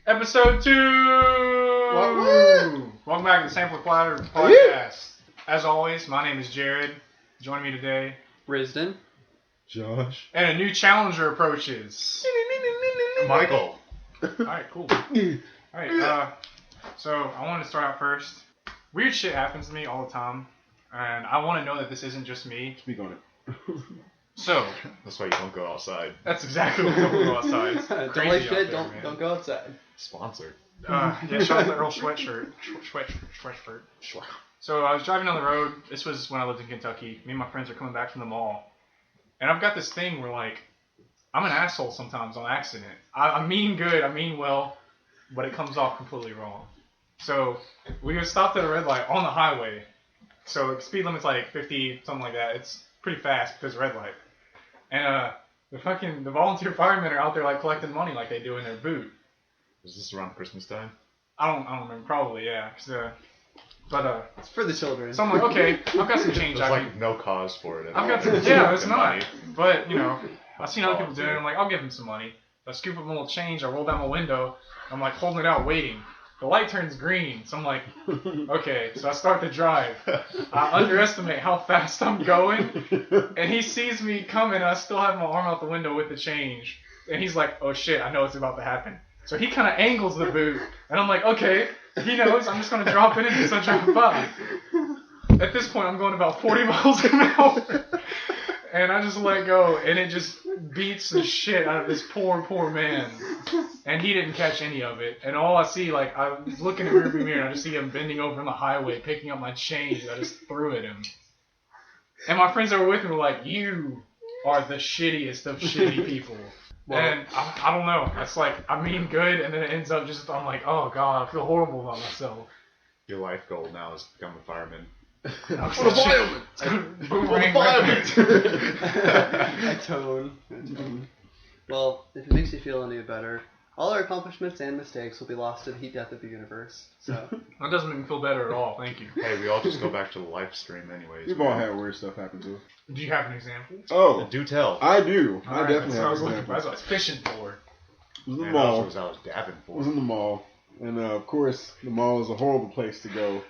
Episode 2! What? Welcome back to the Sample Platter podcast. As always, my name is Jared. Joining me today, Risdon. Josh. And a new challenger approaches. Michael. Alright, cool. Alright, so I wanted to start out first. Weird shit happens to me all the time, and I want to know that this isn't just me. Speak on it. So, That's why you don't go outside. that's exactly what don't go outside. It's Don't crazy like out shit, there, don't man. go outside. Sponsored. Yeah, shout out to Earl Sweatshirt. Sweatshirt. So I was driving down the road. This was when I lived in Kentucky. Me and my friends are coming back from the mall. And I've got this thing where, like, I'm an asshole sometimes on accident. I mean good, I mean well, but it comes off completely wrong. So we were stopped at a red light on the highway. So the speed limit's like 50, something like that. It's pretty fast because red light. And the volunteer firemen are out there like collecting money like they do in their boot. Is this around Christmas time? I don't remember. Probably, yeah. It's for the children. So I'm like, okay, I've got some change. There's like no cause for it. I've got some, yeah, it's not. But, you know, I've seen other people doing it. I'm like, I'll give them some money. I scoop up a little change. I roll down my window. I'm like holding it out, waiting. The light turns green. So I'm like, okay. So I start to drive. I underestimate how fast I'm going. And he sees me coming. And I still have my arm out the window with the change. And he's like, oh shit, I know what's about to happen. So he kind of angles the boot. And I'm like, okay. He knows. I'm just going to drop it in and so drive by. At this point, I'm going about 40 miles an hour. And I just let go. And it just beats the shit out of this poor man. And he didn't catch any of it. And all I see, like, I was looking at the rearview mirror and I just see him bending over on the highway, picking up my change that I just threw at him. And my friends that were with me were like, you are the shittiest of shitty people. Well, and I don't know. It's like, I mean good, and then it ends up just, I'm like, oh god, I feel horrible about myself. Your life goal now is to become a fireman. For the fireman! Boomerang I tone. Well, if it makes you feel any better, all our accomplishments and mistakes will be lost to the heat death of the universe. So That doesn't make me feel better at all, thank you. Hey, we all just go back to the live stream anyways. We've all had weird stuff happen to us. Do you have an example? Oh, Do tell. I do. I Alright, definitely that's what I have was looking for. examples. That's what I was fishing for. It was in the Man, mall. that's what I was dabbing I was for. in the mall. And of course, the mall is a horrible place to go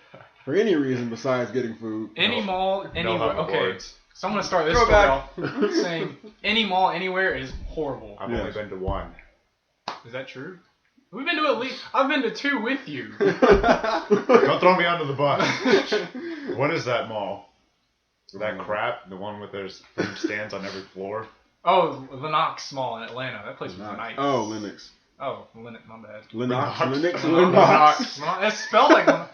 for any reason besides getting food. Any mall, anywhere. No Okay, hoverboards. so I'm going to start this story off saying any mall, anywhere is horrible. I've Yes. only been to one. Is that true? We've been to at least, I've been to 2 with you. Don't throw me under the bus. What is that mall? That crap? The one with there's food stands on every floor? Oh, Lennox Mall in Atlanta. That place was nice. Oh, Linux. Oh, Linux, my bad. Linux. Linux. Linux. It's spelled like Lennox.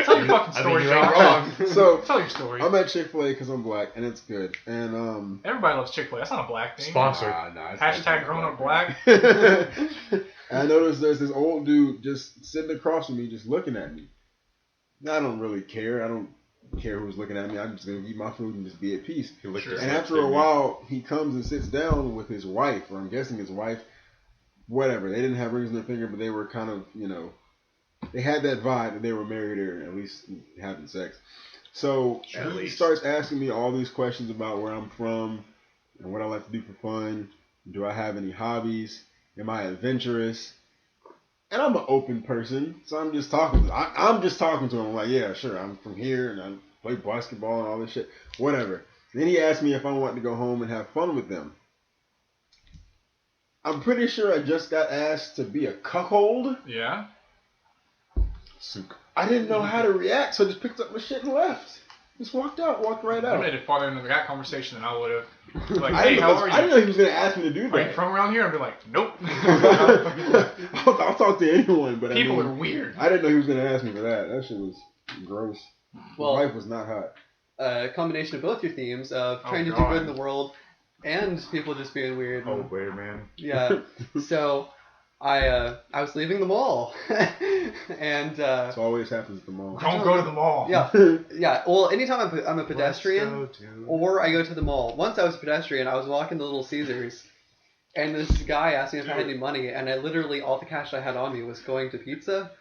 Tell your fucking story, you ain't Josh. wrong. So, Tell your story. I'm at Chick-fil-A because I'm black, and it's good. And, Everybody loves Chick-fil-A. That's not a black thing. Sponsored. Hashtag grown up black. I noticed there's this old dude just sitting across from me, just looking at me. Now, I don't really care. I don't care who's looking at me. I'm just gonna eat my food and just be at peace. He licked Sure. his And lips, after a didn't he? while, he comes and sits down with his wife, or I'm guessing his wife. Whatever. They didn't have rings on their finger, but they were kind of, you know, they had that vibe that they were married or at least having sex. So At he least. starts asking me all these questions about where I'm from and what I like to do for fun. Do I have any hobbies? Am I adventurous? And I'm an open person, so I'm just talking. I'm just talking to him. I'm like, yeah, sure, I'm from here and I play basketball and all this shit, whatever. Then he asked me if I wanted to go home and have fun with them. I'm pretty sure I just got asked to be a cuckold. Yeah. Sook. I didn't know how to react, so I just picked up my shit and left. Just walked right I out. made it farther into that conversation than I would have. Like, I hey, didn't how know, are I didn't you? know he was going to ask me to do Are you that. from around here? I'd be like, nope. I'll talk to anyone, but People I mean, are weird. I didn't know he was going to ask me for that. That shit was gross. Well, My wife was not hot. a combination of both your themes of trying to do God. good in the world and people just being weird. Oh, weird man. Yeah. So I was leaving the mall and This always happens at the mall. Don't go to the mall. yeah. Well, anytime I'm a pedestrian Let's go to- or I go to the mall. Once I was a pedestrian, I was walking to Little Caesars, and this guy asked me if I had any money, and I literally all the cash I had on me was going to pizza.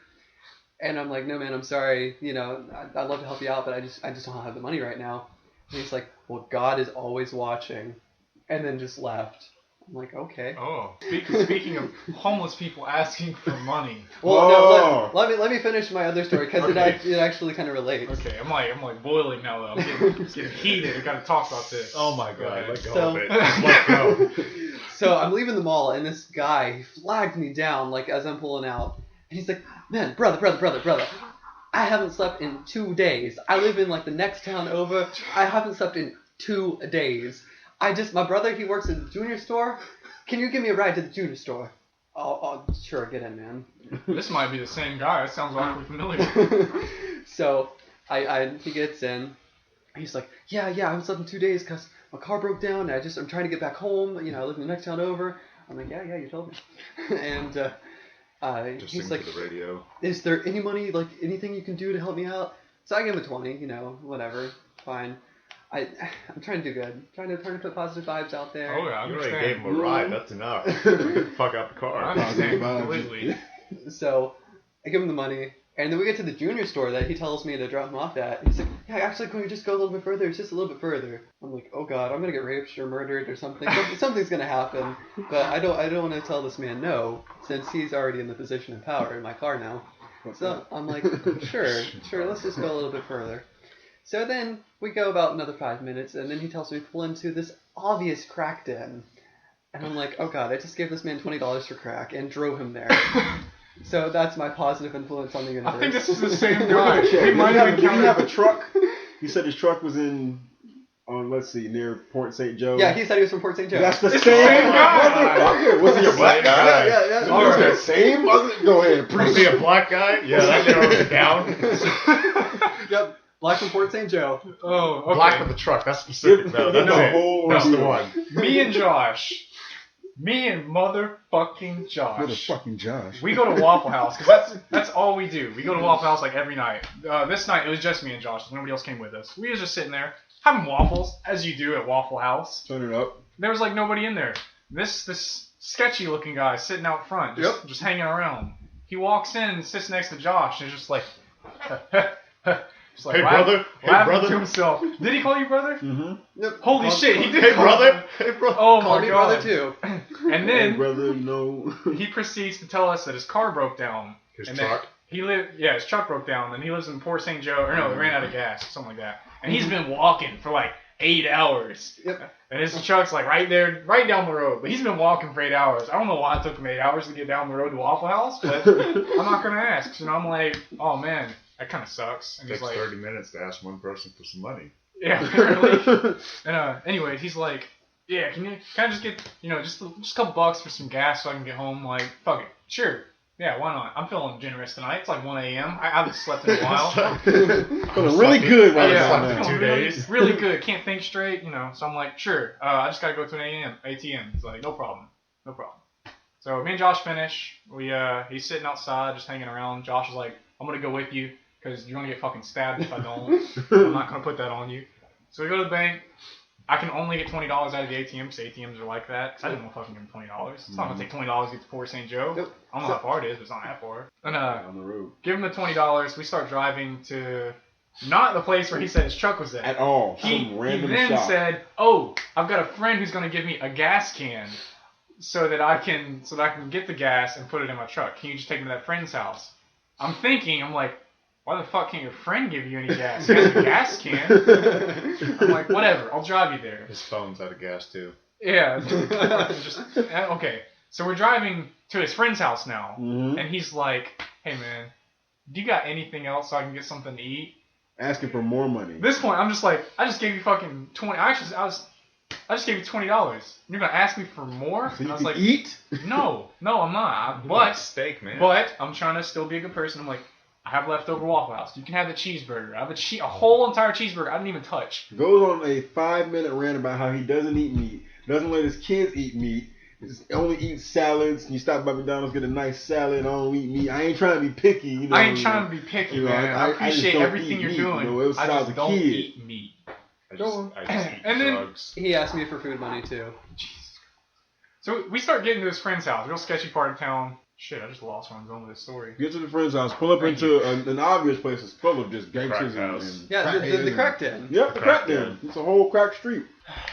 And I'm like, no man, I'm sorry. You know, I'd love to help you out, but I just don't have the money right now. And he's like, well, God is always watching, and then just left. I'm like, okay. Oh, speaking of homeless people asking for money. Well, no, let me finish my other story because Okay. it actually kind of relates. Okay, I'm like boiling now though. I'm getting heated. I gotta talk about this. Oh my Go god, ahead. let go So- of it. Let go. So I'm leaving the mall, and this guy he flagged me down like as I'm pulling out, and he's like, "Man, brother, I haven't slept in 2 days. I live in like the next town over. I haven't slept in 2 days. My brother, he works at the junior store. Can you give me a ride to the junior store?" Oh, sure, get in, man. This might be the same guy. That sounds awfully familiar. So he gets in. He's like, yeah, I haven't slept in 2 days because my car broke down. And I'm trying to get back home. You know, I live in the next town over. I'm like, yeah, you told me. And Just he's sing like, to the radio. is there any money, like anything you can do to help me out? So I give him a 20. You know, whatever, fine. I'm trying to do good. Trying to put positive vibes out there. Oh yeah, I You already understand. gave him a ride. That's enough. Get the fuck out the I car. understand completely. So I give him the money, and then we get to the junior store that he tells me to drop him off at. He's like, yeah, actually, can we just go a little bit further? It's just a little bit further. I'm like, oh god, I'm gonna get raped or murdered or something. Something's gonna happen. But I don't want to tell this man no, since he's already in the position of power in my car now. So I'm like, sure, let's just go a little bit further. So then we go about another 5 minutes, and then he tells me to pull into this obvious crack den. And I'm like, oh god, I just gave this man $20 for crack and drove him there. So that's my positive influence on the universe. I think this is the same guy. We Did might have he have a encountered. truck? He said his truck was let's see, near Port St. Joe. Yeah, he said he was from Port St. Joe. That's the It's same the same guy. motherfucker. Was he a black guy? Yeah. He was the same mother. Go ahead, Was he a black guy? Yeah, that narrows it down. Yep, black from Port St. Joe. Oh, okay. Black with the truck. That's specific though. That's the it. whole That's the ordeal. one. Me and Josh. Me and motherfucking Josh. Motherfucking Josh. We go to Waffle House because that's all we do. We go to Waffle House like every night. This night it was just me and Josh. Nobody else came with us. We were just sitting there having waffles as you do at Waffle House. Turn it up. There was like nobody in there. This sketchy looking guy sitting out front, just hanging around. He walks in and sits next to Josh and is just like, just like Hey, brother. Hey, laughing brother. to himself. Did he call you brother? Mm-hmm. Yep. Holy shit, he did. Hey, call brother. Hey, brother. Oh Call my me god. brother too. And Hey, then brother, no. he proceeds to tell us that his car broke down. His and truck. His truck broke down, and he lives in Port St. Joe, or no, it ran out of gas, something like that. And he's been walking for like 8 hours. Yep. And his truck's like right there, right down the road. But he's been walking for 8 hours. I don't know why it took him 8 hours to get down the road to Waffle House, but I'm not gonna ask. So I'm like, oh man, that kind of sucks. And It he's takes like, 30 minutes to ask one person for some money. yeah, apparently. And anyways, he's like, yeah, can I just get, just a couple bucks for some gas so I can get home? Like, fuck it, sure. Yeah, why not? I'm feeling generous tonight. It's like 1 a.m. I haven't slept in a while. Feeling really good right Yeah, now, I'm man. feeling 2 really, days. really good. Can't think straight, So I'm like, sure. I just gotta go to an ATM. He's like, no problem. So me and Josh finish. He's sitting outside, just hanging around. Josh is like, I'm gonna go with you because you're gonna get fucking stabbed if I don't. I'm not gonna put that on you. So we go to the bank. I can only get $20 out of the ATM because ATMs are like that. I didn't want to fucking give him $20. It's not gonna take $20 to get to Port St. Joe. Nope. I don't know how far it is, but it's not that far. And On the road. give him the $20. We start driving to not the place where he said his truck was At all. He Some random then shop. said, "Oh, I've got a friend who's gonna give me a gas can, so that I can get the gas and put it in my truck. Can you just take me to that friend's house?" I'm like, why the fuck can't your friend give you any gas? He has a gas can. I'm like, whatever, I'll drive you there. His phone's out of gas too. Yeah. Okay. So we're driving to his friend's house now, Mhm. and he's like, "Hey man, do you got anything else so I can get something to eat?" Asking for more money. At this point, I'm just like, I just gave you fucking 20. I just gave you $20. You're gonna ask me for more? So And you I was can like, eat? no, I'm not. You want But steak, man. I'm trying to still be a good person. I'm like, I have leftover Waffle House. You can have the cheeseburger. I have a whole entire cheeseburger. I didn't even touch. Goes on a 5-minute rant about how he doesn't eat meat, doesn't let his kids eat meat, only eats salads. You stop by McDonald's, get a nice salad. I don't eat meat. I ain't trying to be picky. I ain't trying to be picky, man. I just appreciate don't everything eat you're meat, doing. It was I when I was just a don't kid. eat meat. I just eat And then- drugs. He asked me for food money too. So we start getting to his friend's house, real sketchy part of town. Shit, I just lost where I'm going with this story. Get to the friend's house, pull up Thank into an obvious place that's full of just gangsters Crack house. and Yeah, crack the crack den. Yep, the crack den. It's a whole crack street.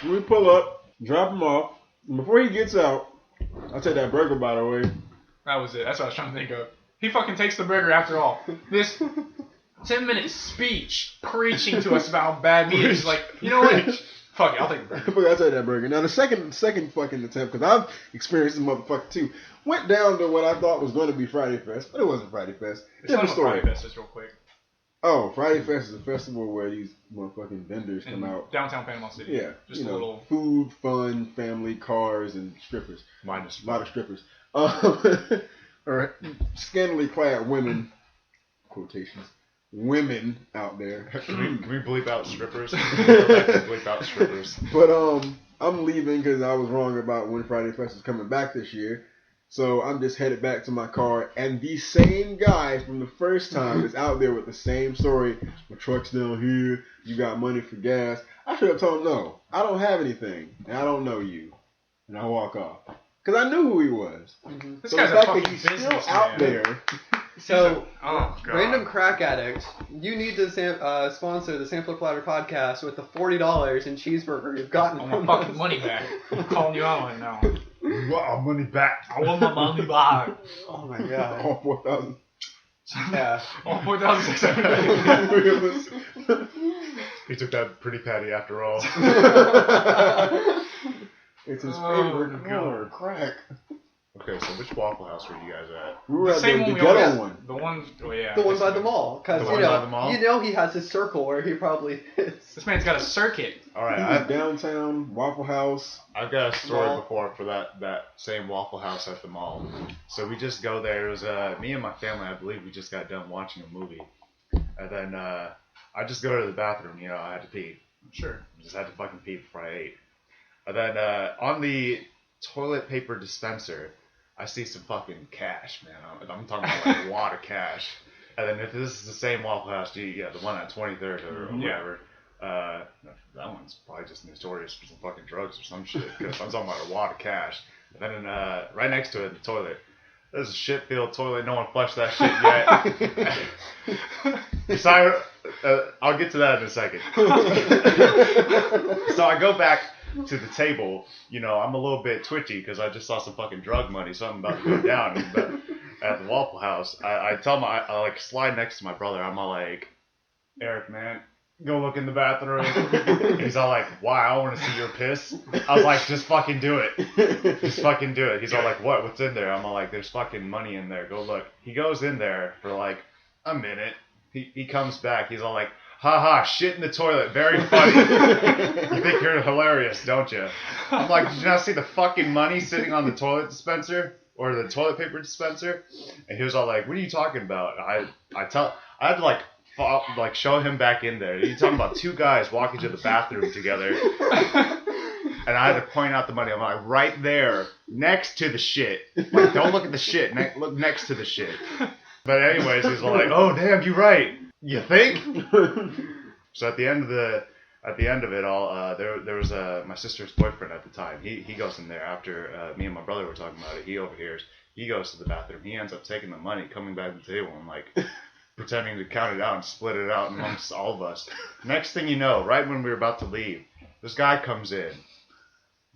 When we pull up, drop him off, Before he gets out, I'll take that burger, by the way. That was it. That's what I was trying to think of. He fucking takes the burger after all. This 10-minute speech preaching to us about how bad meat is. Like, you know what? Fuck it, I'll take the burger. I'll take that burger. Now, the second fucking attempt, because I've experienced this motherfucker too, went down to what I thought was going to be Friday Fest, but it wasn't Friday Fest. Different story. Friday Fest just real quick. Oh, Friday Fest is a festival where these motherfucking vendors come out. Downtown Panama City. Yeah. Just a little... food, fun, family, cars, and strippers. Minus a lot of strippers. Or scantily clad women, quotations, women out there. Can we bleep out strippers? Bleep out strippers. But I'm leaving because I was wrong about when Friday Fest is coming back this year. So I'm just headed back to my car, and the same guy from the first time is out there with the same story. My truck's down here. You got money for gas. I should have told him, no, I don't have anything, and I don't know you. And I walk off. Because I knew who he was. Mm-hmm. This so guy's the a fact fucking that he's still businessman. out there. So, oh, God. Random crack addict, you need to sponsor the Sampler Platter podcast with the $40 in cheeseburger you've gotten. I want my fucking money back. I'm calling you out right now. We want our money back. I want my money back. Oh my god. All 4,000. Yeah. All 4,600. He took that pretty patty after all. It's his Oh, favorite God. color, crack. Okay, so which Waffle House were you guys at? We were at Same the one we ghetto always- one. The one, oh yeah. The one by the mall. Because, The one by the mall? you know he has his circle where he probably is. This man's got a circuit. All right, He was downtown, Waffle House. I've got a story Mall. before for that same Waffle House at the mall. So we just go there. It was me and my family. I believe we just got done watching a movie, and then I just go to the bathroom. You know, I had to pee. Sure. I just had to fucking pee before I ate. And then on the toilet paper dispenser, I see some fucking cash, man. I'm talking about like a wad of cash. And then if this is the same Waffle House, the one on 23rd or whatever, that one's probably just notorious for some fucking drugs or some shit. Because I'm talking about a wad of cash. And then right next to it, the toilet. There's a shit-filled toilet. No one flushed that shit yet. So I'll get to that in a second. So I go back to the table. You know, I'm a little bit twitchy because I just saw some fucking drug money. Something about to go down at the Waffle House. I like slide next to my brother. I'm all like, Eric, man, go look in the bathroom. And he's all like, why? I want to see your piss. I was like, just fucking do it. Just fucking do it. He's all like, what? What's in there? I'm all like, there's fucking money in there. Go look. He goes in there for like a minute. He comes back. He's all like, haha, shit in the toilet. Very funny. You think you're hilarious, don't you? I'm like, did you not see the fucking money sitting on the toilet dispenser? Or the toilet paper dispenser? And he was all like, what are you talking about? I had to like show him back in there. You're talking about two guys walking to the bathroom together. And I had to point out the money. I'm like, right there, next to the shit. Like, don't look at the shit. Look next to the shit. But anyways, he's like, oh damn, you're right. You think? So at the end of it all, there was my sister's boyfriend at the time. He goes in there after me and my brother were talking about it. He overhears. He goes to the bathroom. He ends up taking the money, coming back to the table, and like pretending to count it out and split it out amongst all of us. Next thing you know, right when we were about to leave, this guy comes in.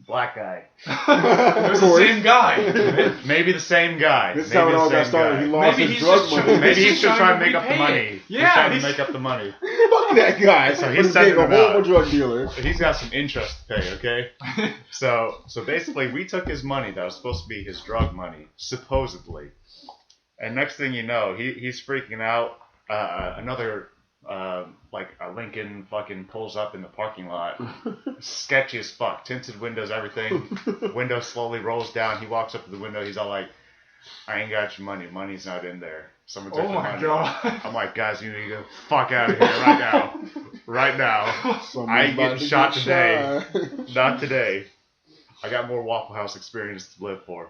Black guy. It was the same guy. Maybe the same guy. This is how it all got started. He lost Maybe his he's drug just money. Maybe he's just trying to make up the repay money. it. He's Yeah, trying to make up the money. Fuck that guy. So But he's he's sending a him horrible out. drug dealer. He's got some interest to pay, okay? So basically, we took his money that was supposed to be his drug money, supposedly. And next thing you know, he's freaking out. Another, like a Lincoln fucking pulls up in the parking lot. Sketchy as fuck. Tinted windows, everything. Window slowly rolls down. He walks up to the window. He's all like, I ain't got your money. Money's not in there. Someone took Oh the my money. God. I'm like, guys, you need to get the fuck out of here right now. Right now. I ain't getting shot today. Not today. I got more Waffle House experience to live for.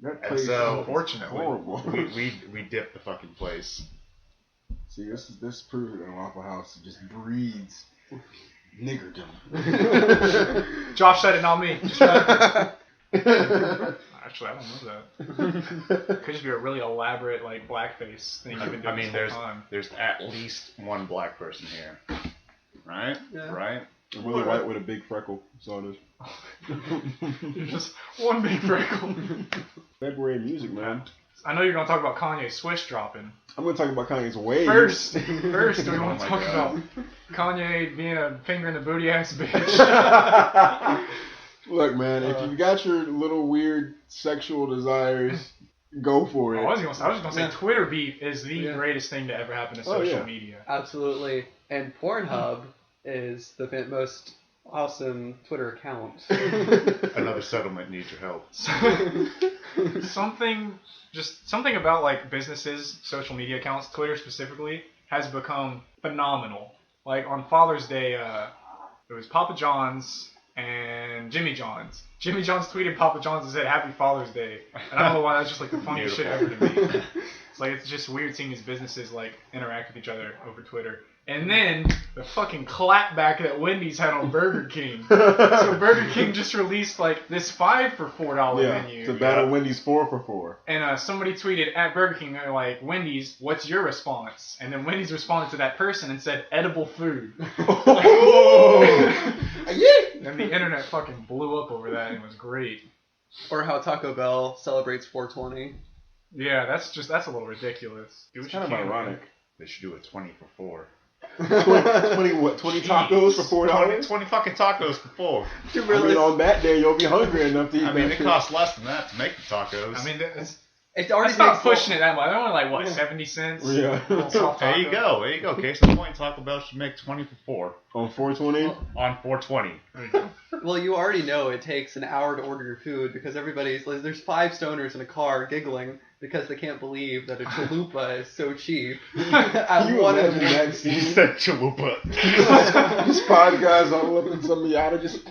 That And place so, is Fortunately, horrible. We dipped the fucking place. See, this proves that Waffle House just breeds niggerdom. Josh said it, not me. Actually, I don't know that. Could just be a really elaborate like blackface thing you've been doing this whole time. there's at least one black person here, right? Yeah. Right? I'm really white with a big freckle. That's all it is. You're just one big freckle. February music, man. I know you're gonna talk about Kanye's Swish dropping. I'm gonna talk about Kanye's waves. First, we want to talk about Kanye being a finger in the booty ass bitch. Look, man, if you got your little weird sexual desires, go for it. I was just gonna say Twitter beef is the greatest thing to ever happen to social media. Absolutely. And Pornhub is the most awesome Twitter account. Another settlement needs your help. Something about like businesses, social media accounts, Twitter specifically, has become phenomenal. Like on Father's Day, it was Papa John's and Jimmy John's. Jimmy John's tweeted Papa John's and said Happy Father's Day. And I don't know why, that's just like the funniest shit ever to me. It's like, it's just weird seeing these businesses like interact with each other over Twitter. And then the fucking clapback that Wendy's had on Burger King. So Burger King just released like this 5 for $4 menu. To battle Wendy's 4 for $4. And somebody tweeted at Burger King, they're like, Wendy's, what's your response? And then Wendy's responded to that person and said, edible food. And the internet fucking blew up over that and it was great. Or how Taco Bell celebrates 420. Yeah, that's a little ridiculous. It's kind of ironic. They should do a 20 for 4. 20 tacos for $4? 20 fucking tacos for 4. I mean, on that day, you'll be hungry enough to eat that it costs less than that to make the tacos. I mean, it's already not pushing it that much. They're only like, what, 70 cents? Yeah. There you go. Case in point, Taco Bell should make 20 for 4. On 420? On 420. Well, you already know it takes an hour to order your food because there's 5 stoners in a car giggling because they can't believe that a chalupa is so cheap. At you one imagine that scene? He said chalupa. Just 5 guys all up in some Miata just...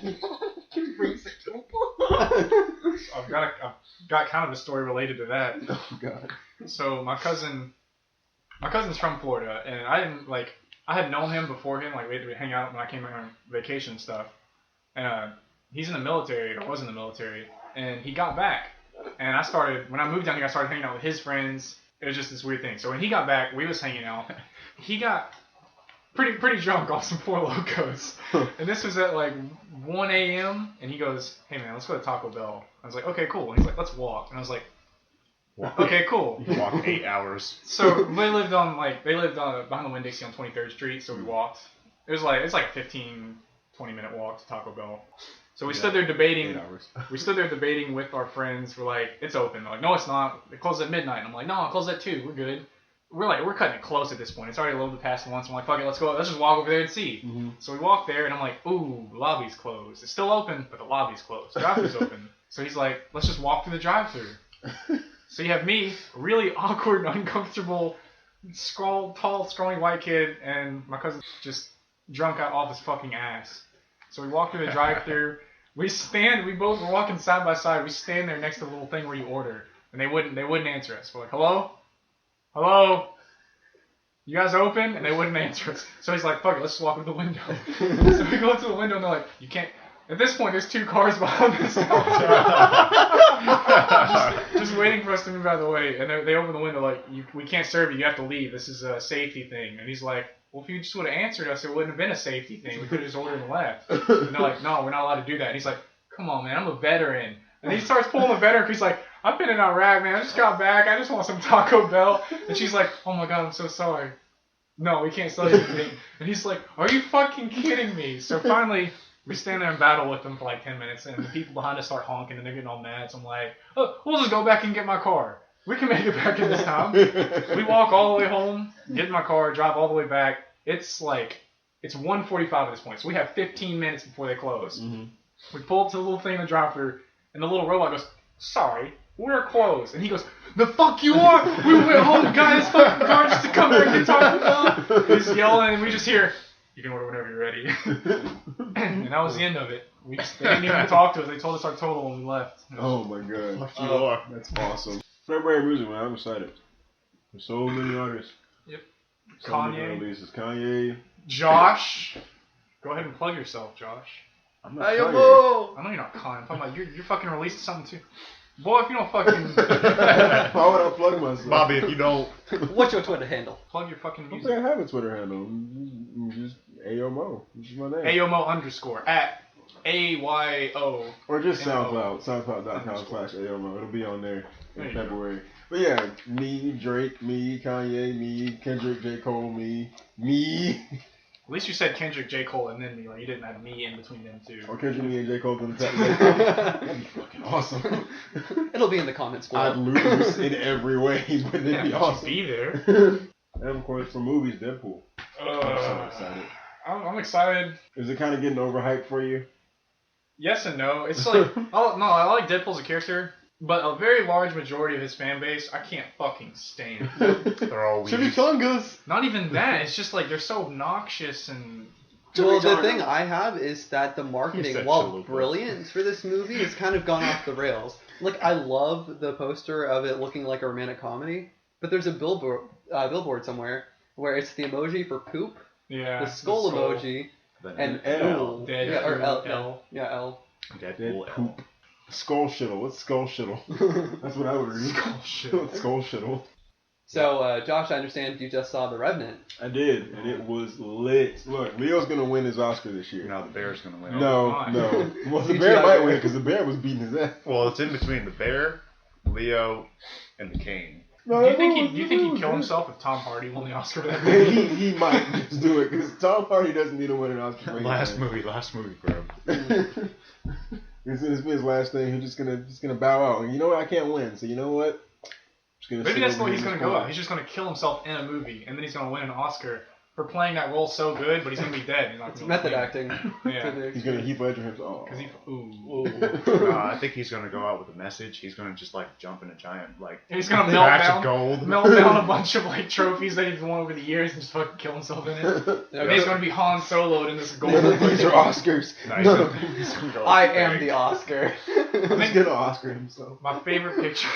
I've got kind of a story related to that. Oh, God. So my cousin's from Florida, and I had known him before him, like we'd hang out when I came back on vacation and stuff. And he's in the military, or was in the military, and he got back. And when I moved down here, I started hanging out with his friends. It was just this weird thing. So when he got back, we was hanging out. He got pretty drunk off some Four Locos. And this was at like 1 a.m. And he goes, hey man, let's go to Taco Bell. I was like, okay, cool. And he's like, let's walk. And I was like, okay, cool. Walk 8 hours. So they lived on behind the Winn-Dixie on 23rd Street. So we walked. It's like a 15, 20-minute walk to Taco Bell. So we stood there debating. 8 hours. We stood there debating with our friends. We're like, it's open. They're like, no, it's not. It closes at midnight. And I'm like, no, it closes at 2. We're good. We're cutting it close at this point. It's already a little bit past 1. So I'm like, fuck it, let's go. Let's just walk over there and see. Mm-hmm. So we walk there, and I'm like, ooh, the lobby's closed. It's still open, but the lobby's closed. The drive-thru's open. So he's like, let's just walk through the drive-thru. So you have me, a really awkward, uncomfortable, tall, scrawny white kid, and my cousin just drunk out off his fucking ass. So we walk through the drive-thru. We both were walking side by side. We stand there next to the little thing where you order, and they wouldn't answer us. We're like, hello, you guys open? And they wouldn't answer us. So he's like, fuck it, let's just walk up the window. So we go up to the window, and they're like, you can't. At this point, there's 2 cars behind us, just waiting for us to move out of the way. And they open the window like, we can't serve you. You have to leave. This is a safety thing. And he's like, well, if you just would have answered us, it wouldn't have been a safety thing. We could have just ordered and left. And they're like, no, we're not allowed to do that. And he's like, come on, man, I'm a veteran. And he starts pulling the veteran because he's like, I've been in Iraq, man. I just got back. I just want some Taco Bell. And she's like, oh my God, I'm so sorry. No, we can't sell you anything. And he's like, are you fucking kidding me? So finally, we stand there and battle with them for like 10 minutes. And the people behind us start honking and they're getting all mad. So I'm like, oh, we'll just go back and get my car. We can make it back in this time. We walk all the way home, get in my car, drive all the way back. It's 1:45 at this point. So we have 15 minutes before they close. Mm-hmm. We pull up to the little thing in the drive-thru, and the little robot goes, sorry, we're closed. And he goes, the fuck you are? We went home and got his fucking car just to come here and get Taco Bell. He's yelling, and we just hear, you can order whenever you're ready. And that was the end of it. They didn't even talk to us. They told us our total when we left. Oh my God. Fuck you are. That's awesome. February music, man. I'm excited. There's so many artists. Yep. So many releases. Kanye. Josh. Go ahead and plug yourself, Josh. I'm not Kanye. I know you're not Kanye. I'm talking about you're fucking releasing something too. Boy, if you don't fucking... Why would I plug myself? Bobby, if you don't... What's your Twitter handle? Plug your fucking I music. don't think I have a Twitter handle. Just Ayomo. This is my name. Ayomo _ at AYO. Or just MO. SoundCloud.com/Ayomo. It'll be on there There in you go. February. But yeah, me, Drake, me, Kanye, me, Kendrick, J. Cole, me. At least you said Kendrick, J. Cole, and then me. Like, you didn't have me in between them two. Or Kendrick, me, and J. Cole in the top. That'd be fucking awesome. It'll be in the comments below. I'd lose in every way, but it'd Yeah, be but awesome. you'd be there. And of course, for movies, Deadpool. I'm so excited. I'm excited. Is it kind of getting overhyped for you? Yes and no. It's like, I like Deadpool as a character, but a very large majority of his fan base, I can't fucking stand. They're all weird. Chimichangas! Not even that. It's just like they're so obnoxious and. Well, the thing I have is that the He marketing, said while chalupa. brilliant for this movie, has kind of gone off the rails. Like, I love the poster of it looking like a romantic comedy, but there's a billboard somewhere where it's the emoji for poop, Yeah. the skull emoji, and L. Dead. Yeah, or L. L. Yeah, L. Deadpool Dead L. poop. Skull shittle. What's skull shittle? That's what I would read. Skull shit. What's skull shittle? So, Josh, I understand you just saw The Revenant. I did, and it was lit. Look, Leo's gonna win his Oscar this year. Now the Bear's gonna win. No. Well, the CGI bear might bear. win because the bear was beating his ass. Well, it's in between the Bear, Leo, and the Cane. Do you think he'd kill himself if Tom Hardy won the Oscar for that Man, movie? he might just do it because Tom Hardy doesn't need to win an Oscar. For Last anything. movie for him. It's been his last thing. He's just gonna bow out. And you know what? I can't win. So you know what? Just gonna Maybe sit that's over the way here he's in gonna this go corner. out. He's just gonna kill himself in a movie, and then he's gonna win an Oscar for playing that role so good, but he's gonna be dead. He's not It's gonna method win. acting. Yeah. He's gonna Heath Ledger himself. Because he. Ooh. I think he's gonna go out with a message. He's gonna just like jump in a giant like He's gonna melt batch down. of gold. Melt down a bunch of like trophies that he's won over the years and just fucking kill himself in it. And he's gonna be Han Soloed in this None of golden. these are Oscars. Nice. None of them. He's gonna go I with the am bag. the Oscar. He's gonna Oscar himself. My favorite picture.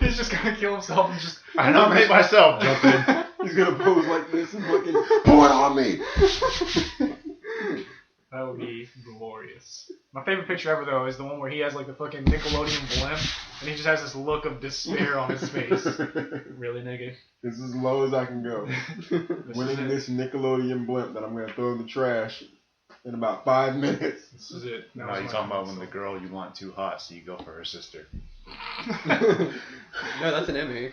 He's just gonna kill himself and just. I nominate myself. Jump in. He's gonna pose like this and fucking pour it on me. That would be glorious. My favorite picture ever though is the one where he has like the fucking Nickelodeon blimp and he just has this look of despair on his face. Really, nigga? This is as low as I can go. This Winning is it. this Nickelodeon blimp that I'm gonna throw in the trash in about 5 minutes. This is it. That No, was you're my talking about answer. when the girl you want too hot, so you go for her sister. No, that's an Emmy.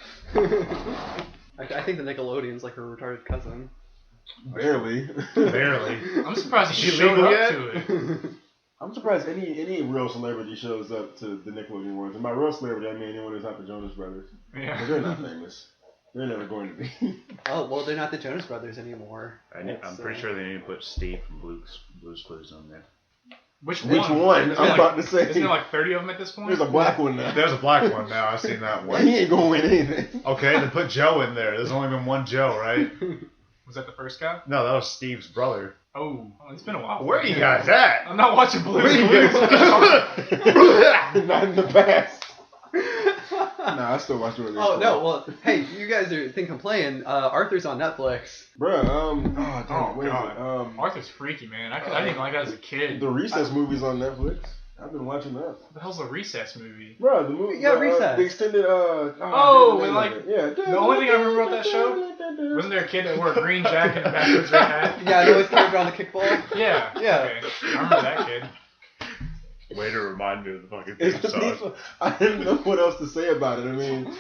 I think the Nickelodeon's like her retarded cousin. Barely. Barely. I'm surprised he Is she showed legal up yet? to it. I'm surprised any real celebrity shows up to the Nickelodeon Awards. And by real celebrity, I mean anyone who's not the Jonas Brothers. But Yeah. they're not famous. They're never going to be. Oh, well, they're not the Jonas Brothers anymore. I'm pretty sure they need to put Steve from Blue's Clues on there. Which Which one? Isn't I'm there about like, to say. Isn't there like 30 of them at this point? There's a black one now. There's a black one now. I've seen that one. He ain't gonna win anything. Okay, then put Joe in there. There's only been one Joe, right? Was that the first guy? No, that was Steve's brother. Oh, it's been a while. Where are you guys at? I'm not watching Blue. Where you guys? Not in the past. Nah, I still watch it. Oh, no, well, hey, you guys think I'm playing. Arthur's on Netflix. Bruh, Oh, where is God. it? Arthur's freaky, man. I didn't like that as a kid. The Recess movie's on Netflix. I've been watching that. What the hell's a Recess movie? Bruh, the movie. Yeah, Recess. The extended. Oh, and and like, yeah. the only thing I remember about that show, wasn't there a kid that wore a green jacket and a backwards red hat? Yeah, I always carried around the kickball. Yeah. Yeah. Okay. I remember that kid. Way to remind me of the fucking theme song. I didn't know what else to say about it. I mean,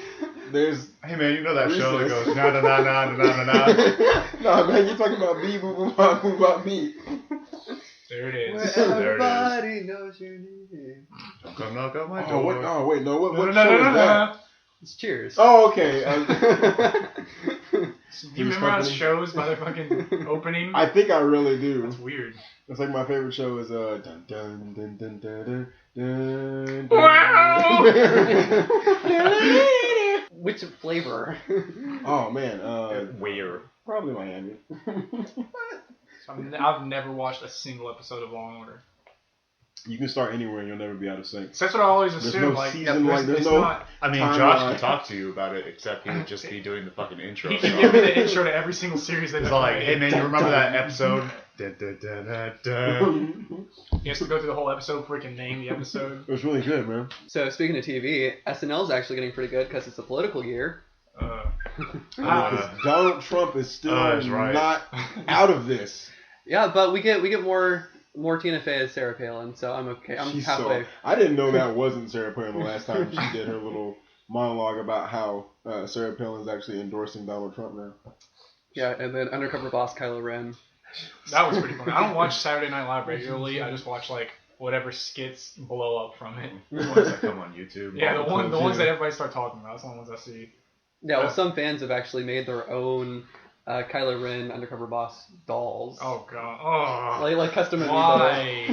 there's. Hey man, you know that show that Recess. goes na na na na na na na. Nah, man, you're talking about me, boo bop me. There it is. Where There it is. everybody knows your name. Don't come knock on my Oh, door. what? Oh, wait, no. What No, show no, no, is no, that? no. It's Cheers. Oh, okay. Do you remember how it shows by the fucking opening? I think I really do. That's weird. It's like my favorite show is dun dun dun dun dun dun dun. Wow! Which flavor? Oh man, Where? probably Miami. I've never watched a single episode of Law and Order. You can start anywhere and you'll never be out of sync. So that's what I always There's assume. no like, season, like, there's it's no- not. I mean, Timeline. Josh can talk to you about it, except he would just be doing the fucking intro. He can song. give me the intro to every single series they've It's ever all like, made. hey man, you remember that episode? Dun, dun, dun, dun, dun. He has to go through the whole episode before he can name the episode. It was really good, man. So speaking of TV, SNL's actually getting pretty good because it's a political year. Uh, Because Donald Trump is still that's right. not out of this. Yeah, but we get more Tina Fey as Sarah Palin, so I'm okay. I'm halfway. I didn't know that wasn't Sarah Palin the last time she did her little monologue about how Sarah Palin's actually endorsing Donald Trump now. Yeah, and then undercover boss Kylo Ren. That was pretty funny. I don't watch Saturday Night Live regularly. I just watch like whatever skits blow up from it. The ones that come on YouTube. Yeah, the ones that everybody start talking about. That's the ones I see. Yeah, well, some fans have actually made their own Kylo Ren undercover boss dolls. Oh god. Oh. Like custom amiibo. Why?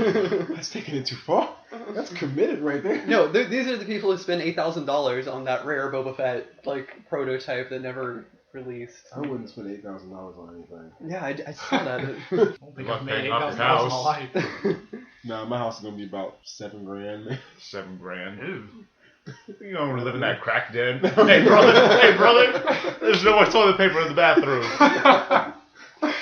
That's taking it too far. That's committed right there. No, these are the people who spend $8,000 on that rare Boba Fett prototype that never released. I wouldn't spend $8,000 on anything. Yeah, I saw that. I don't think I've made $8,000 in my life. Nah, my house is gonna be about $7,000. $7,000. Ew. You don't want to live in that crack den. Hey brother, there's no more toilet paper in the bathroom.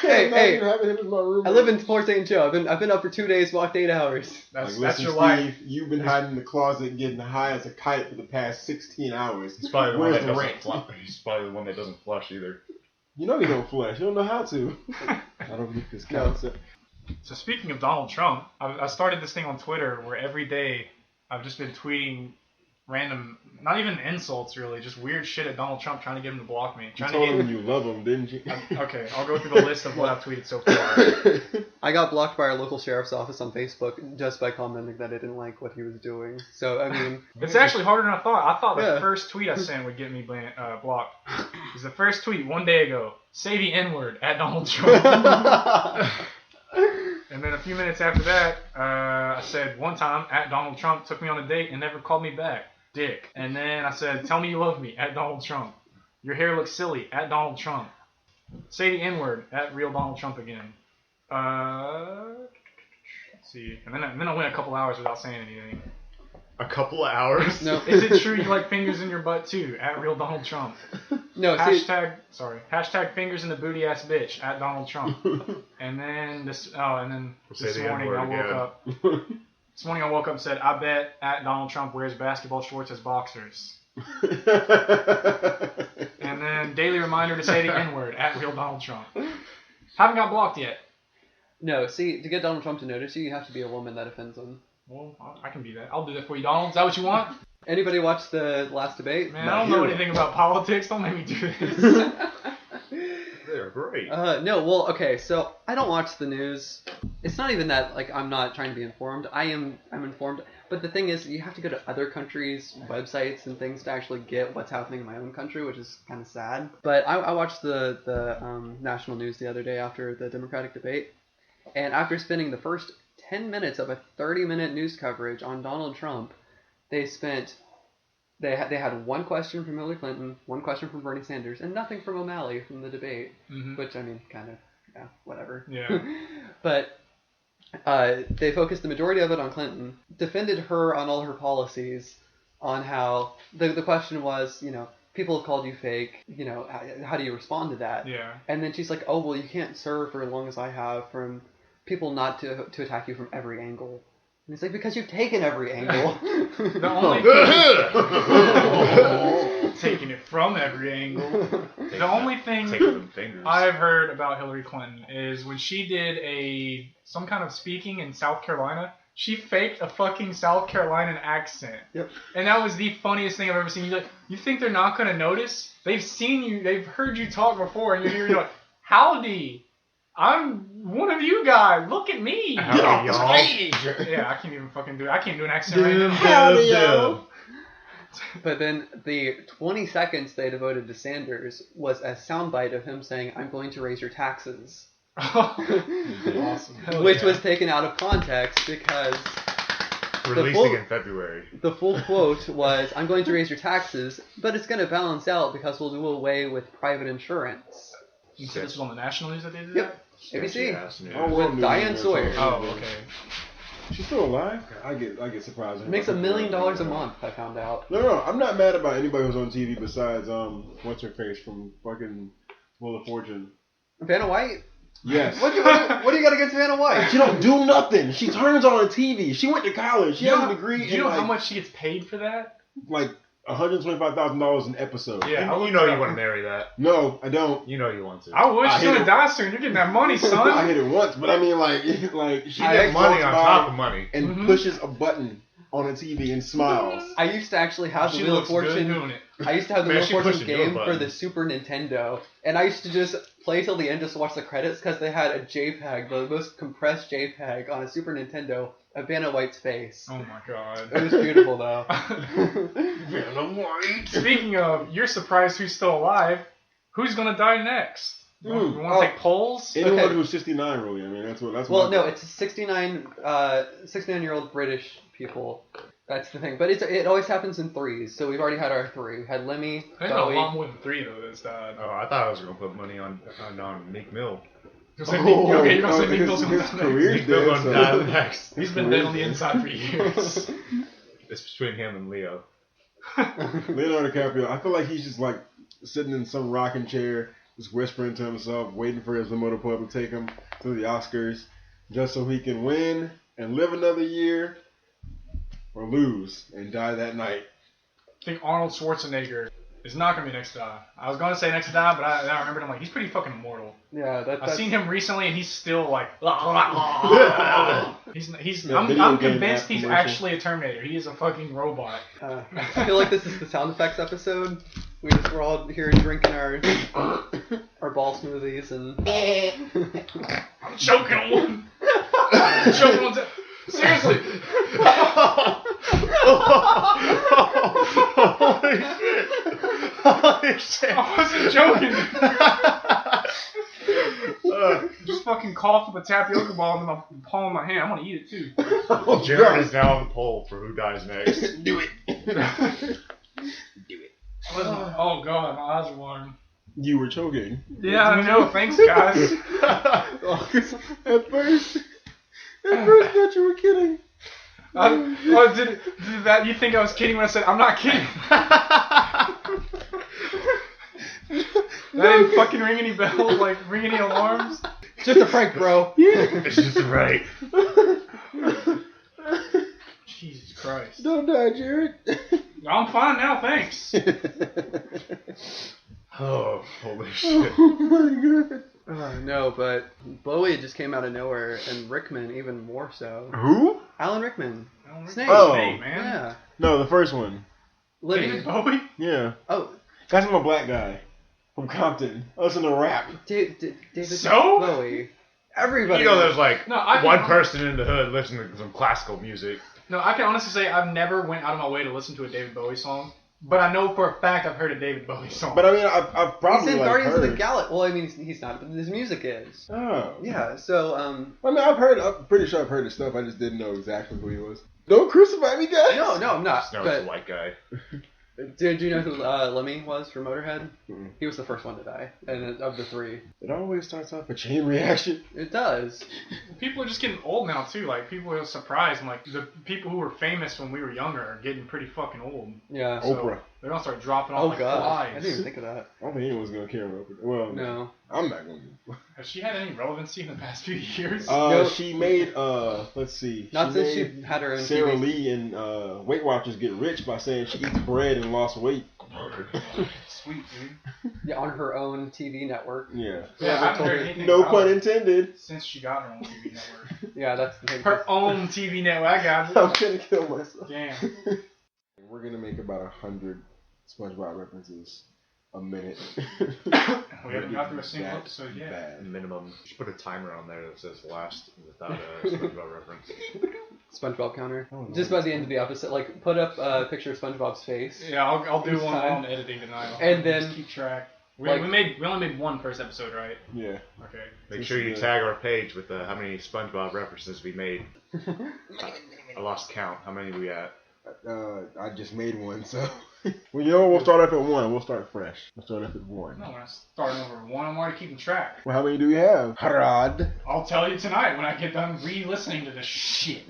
Hey, having him in my room. I live in Port St. Joe. I've been up for 2 days, walked 8 hours. That's listen, your Steve, life. You've been hiding in the closet getting high as a kite for the past 16 hours. He's probably the one Where's that the doesn't rent? flush. He's probably the one that doesn't flush either. You know you don't flush. You don't know how to. I don't get this concept. So speaking of Donald Trump, I started this thing on Twitter where every day I've just been tweeting random, not even insults really, just weird shit at Donald Trump trying to get him to block me. You told him you love him, didn't you? Okay, I'll go through the list of what I've tweeted so far. I got blocked by our local sheriff's office on Facebook just by commenting that I didn't like what he was doing. So, I mean... It's actually harder than I thought. I thought the Yeah. first tweet I sent would get me blocked. It was the first tweet 1 day ago. Say the N-word at Donald Trump. And then a few minutes after that, I said one time at Donald Trump took me on a date and never called me back. Dick. And then I said, tell me you love me at Donald Trump. Your hair looks silly at Donald Trump. Say the N-word at real Donald Trump again. Let's see. And then I went a couple hours without saying anything. A couple of hours? No. Is it true you like fingers in your butt too? At real Donald Trump. No, see, Hashtag fingers in the booty ass bitch at Donald Trump. And then this morning I woke up. This morning I woke up and said, I bet at Donald Trump wears basketball shorts as boxers. And then daily reminder to say the N-word at real Donald Trump. Haven't got blocked yet. no, see, to get Donald Trump to notice you, you have to be a woman that offends him. Well, I can be that. I'll do that for you, Donald. Is that what you want? Anybody watch the last debate? Man, I don't know anything about politics. Don't make me do this. They're great. No, well, okay, so I don't watch the news. It's not even that, like, I'm not trying to be informed. I'm informed. But the thing is, you have to go to other countries' websites and things to actually get what's happening in my own country, which is kind of sad. But I watched the national news the other day after the Democratic debate. And after spending the first 10 minutes of a 30-minute news coverage on Donald Trump, they had one question from Hillary Clinton, one question from Bernie Sanders, and nothing from O'Malley from the debate. Mm-hmm. Which, I mean, kind of, yeah, whatever. Yeah. But they focused the majority of it on Clinton, defended her on all her policies, on how the question was, you know, people have called you fake, you know, how do you respond to that? Yeah. And then she's like, oh, well, you can't serve for as long as I have from people not to attack you from every angle. And it's like, because you've taken every angle. The only taking it from every angle. The only thing Taking them fingers. I've heard about Hillary Clinton is when she did some kind of speaking in South Carolina, she faked a fucking South Carolinian accent. Yep. And that was the funniest thing I've ever seen. You think they're not going to notice? They've seen you, they've heard you talk before, and you're like, howdy. I'm one of you guys. Look at me. Get off the y'all. stage! Yeah, I can't even fucking do it. I can't do an accent right now. Howdy, yo. But then the 20 seconds they devoted to Sanders was a soundbite of him saying, I'm going to raise your taxes. Awesome. Hell Which yeah. was taken out of context because Releasing in February. the full quote was, I'm going to raise your taxes, but it's going to balance out because we'll do away with private insurance. You said this was on the national news that they did Yep. that? ABC. Ass news. Oh, well, With Diane Sawyer. Oh, okay. She's still alive? I get surprised. It makes $1 million a month, I found out. No, I'm not mad about anybody who's on TV besides what's her face from fucking Wheel of Fortune. Vanna White? Yes. What do you got against Vanna White? She don't do nothing. She turns on the TV. She went to college. She has a degree Do you in know like, how much she gets paid for that? like $125,000 an episode. Yeah, You know you want to marry that. No, I don't. You know you want to. I wish I you hit gonna it. die soon. You're getting that money, son. I hit it once, but I mean, like she You just get money walks on by top of money. and Mhm. pushes a button on a TV and smiles. I used to actually have the She Wheel of looks good Fortune. doing it. I used to have the Man, Wheel of she Fortune pushed the do game button. for the Super Nintendo, and I used to just play till the end just to watch the credits because they had a JPEG, the most compressed JPEG on a Super Nintendo of Vanna White's face. Oh my god. It was beautiful though. Speaking of, you're surprised who's still alive. Who's gonna die next? You want to Oh. take polls? Anyone Okay. who's 69, really. I mean, that's what. Well, no, it's 69-year-old British people. That's the thing. But it always happens in threes. So we've already had our three. We had Lemmy, I know a Bowie. lot more than 3 though that's died. Oh, I thought I was gonna put money on Meek Mill. You're gonna say Meek- okay, you're gonna say Meek Mill's his gonna die career's next. Meek Mill dead, gonna so- die next. He's been dead on the inside for years. It's between him and Leo. Leonardo DiCaprio, I feel like he's just like sitting in some rocking chair, just whispering to himself, waiting for his limo to pull up and take him to the Oscars, just so he can win and live another year, or lose and die that night. I think Arnold Schwarzenegger is not gonna be next to die. I was gonna say next to die, but I remembered I'm like, he's pretty fucking immortal. Yeah, I've that's seen him recently and he's still like he's Yeah, I'm video game convinced app he's commercial. actually a Terminator. He is a fucking robot. I feel like this is the sound effects episode. We're all here drinking our ball smoothies and I'm choking on one. I'm choking on seriously. Holy shit! Holy shit! I wasn't joking. Just fucking coughed with a tapioca ball in my palm of my hand. I'm gonna eat it too. Jared is now on the poll for who dies next. Do it. Oh god, my eyes are watering. You were choking. Yeah, I know. Thanks, guys. At first, I thought you were kidding. Did that? You think I was kidding when I said I'm not kidding? That didn't fucking ring any bells, like ring any alarms. just a prank, bro. It's just right. Jesus Christ. Don't die, Jared. I'm fine now, thanks. Oh, holy shit. Oh my god. No, but Bowie just came out of nowhere, and Rickman even more so. Who? Alan Rickman. Snake. Oh. Snake, man. Yeah. No, the first one. Lemmy. David Bowie? Yeah. Oh, That's I'm a black guy from Compton. I listen to rap. David So? Bowie. Everybody. You know, there's like No, I one can- person in the hood listening to some classical music. No, I can honestly say I've never went out of my way to listen to a David Bowie song, but I know for a fact I've heard a David Bowie song. But I mean, I've He's probably in like Guardians heard. of the Galaxy. Well, I mean, he's not, but his music is. Oh. Yeah, so, I mean, I'm pretty sure I've heard his stuff. I just didn't know exactly who he was. Don't crucify me, guys. no, I'm not. Just know it's a But white guy. do you know who Lemmy was from Motorhead? Mm-mm. He was the first one to die, and of the three. It always starts off a chain reaction. It does. People are just getting old now too. Like people are surprised. I'm like the people who were famous when we were younger are getting pretty fucking old. Yeah. So Oprah. they're gonna start dropping off Oh like god, flies. I didn't even think of that. I don't think anyone's gonna care about Oprah. Well, No. I'm not gonna. Has she had any relevancy in the past few years? No. She made let's see. Not she since made she had her own Sarah TV. Lee and Weight Watchers get rich by saying she eats bread and lost weight. Sweet dude. Yeah, on her own TV network. Yeah. Yeah, I haven't heard anything No about pun her intended. since she got her own TV network. Yeah, that's the thing. Her own TV network. I got I'm it. gonna kill myself. Damn. We're gonna make about 100 SpongeBob references a minute. We haven't got through a single That episode yet. bad. Minimum. You should put a timer on there that says last without a SpongeBob reference. SpongeBob counter. Oh, no. Just by the end of the episode, like put up a picture of SpongeBob's face. Yeah, I'll do This one time. while I'm editing tonight. And then, just keep track. We like- we only made one first episode, right? Yeah. Okay. Make sure you tag our page with how many SpongeBob references we made. I lost count. How many we at? I just made one, so. Well, you know what? We'll start off at 1. We'll start fresh. We'll start off at 1. No, we're not starting over one. I'm already keeping track. Well, how many do we have? Harad. I'll tell you tonight when I get done re-listening to this shit.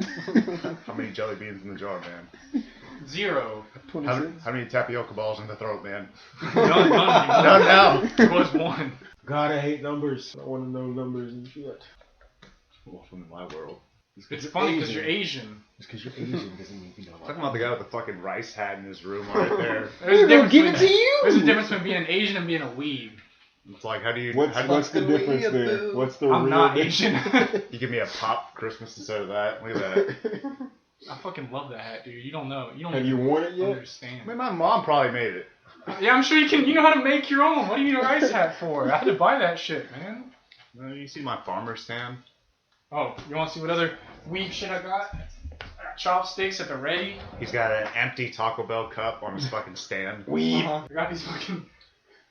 How many jelly beans in the jar, man? 0. 26. How many tapioca balls in the throat, man? None None now. It was 1. God, I hate numbers. I want to know numbers and shit. Welcome to my world. It's funny because you're Asian. Just because you're Asian doesn't mean you know. Talking about the guy with the fucking rice hat in his room right there. There's a difference give it between to you. There's a difference between being an Asian and being a weeb. It's like, how do you... What's the difference there? What's the I'm real not difference? Asian. You give me a pop Christmas instead of that? Look at that. I fucking love that hat, dude. You don't know. You don't Have even you worn it yet? understand. I mean, my mom probably made it. Yeah, I'm sure you can. You know how to make your own. What do you need a rice hat for? I had to buy that shit, man. You see my farmer's stand? Oh, you want to see what other weeb shit I got? I got chopsticks at the ready. He's got an empty Taco Bell cup on his fucking stand. I got these fucking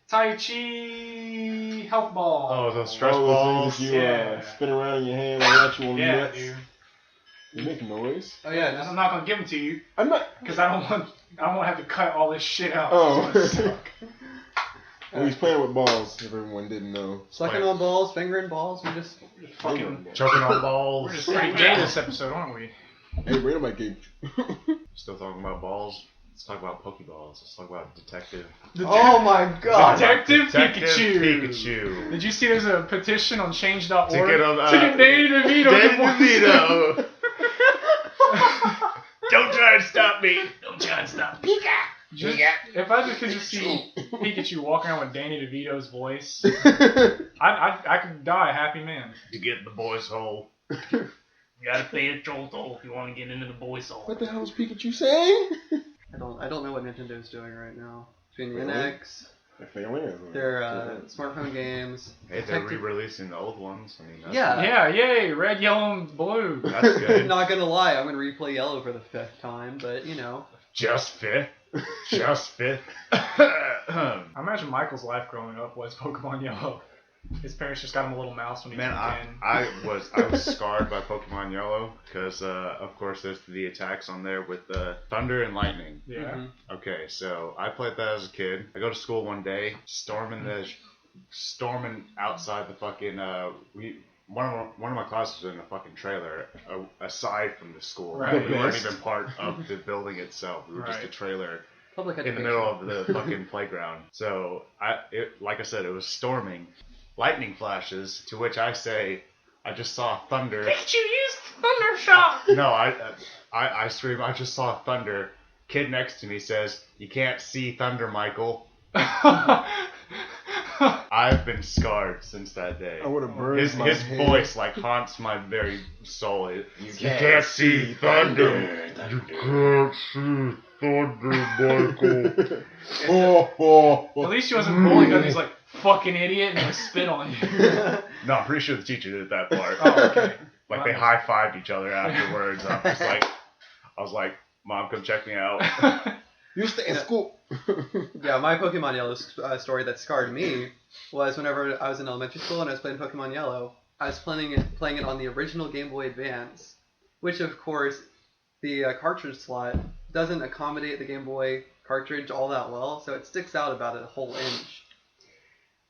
Tai Chi health balls. Oh, those stress All balls. the things that you spin around in your hand and actual Yeah, nuts. dude. You make noise. Oh yeah, I'm not gonna give them to you I'm not. because I don't want to have to cut all this shit out. Oh. It's gonna suck. Well, he's playing with balls. If everyone didn't know. sucking on balls, fingering balls. We just Fucking. Choking on balls. We're just pretty gay this episode, aren't we? Hey, Random might give. Still talking about balls? Let's talk about Pokeballs. Let's talk about Detective. Oh my god. Detective Pikachu. Pikachu. Did you see there's a petition on change.org To get him, to get Danny DeVito Danny to voice DeVito. it? Don't try and stop me. Don't try and stop me. If I could just see Pikachu walking around with Danny DeVito's voice, I could die a happy man. To get in the boys' hole. You gotta pay a toll if you want to get into the boys' hole. What the hell is Pikachu saying? I don't know what Nintendo's doing right now. Between the Really? NX, They're failing. Isn't their it? smartphone games. Hey, they're re-releasing the old ones. I mean, that's Yeah. Yeah, yay, red, yellow, and blue. That's good. Not gonna lie, I'm gonna replay Yellow for the 5th time, but you know. Just fifth. Just fifth. I imagine Michael's life growing up was Pokemon Yellow. His parents just got him a little mouse when he Man, was 10. I was scarred by Pokemon Yellow because, of course, there's the attacks on there with thunder and lightning. Yeah. Mm-hmm. Okay, so I played that as a kid. I go to school one day, storming outside the fucking one of my classes was in a fucking trailer, aside from the school. Right. We weren't even part of the building itself. We were just a trailer Public in the education. middle of the fucking playground. So like I said, it was storming. Lightning flashes, to which I say, I just saw thunder. Pikachu used Thunder Shot! No, I scream, I just saw thunder. Kid next to me says, you can't see thunder, Michael. I've been scarred since that day. I would have burned His my hand. voice like haunts my very soul. You can't see thunder. You can't see thunder, Michael. At least he wasn't bullying because he's like, fucking idiot, and just spit on you. No, I'm pretty sure the teacher did that part. Oh, okay. Like they high-fived each other afterwards. I was like, Mom, come check me out. You stay in school. Yeah, my Pokemon Yellow story that scarred me was whenever I was in elementary school and I was playing Pokemon Yellow. I was playing it on the original Game Boy Advance, which of course the cartridge slot doesn't accommodate the Game Boy cartridge all that well, so it sticks out about a whole inch.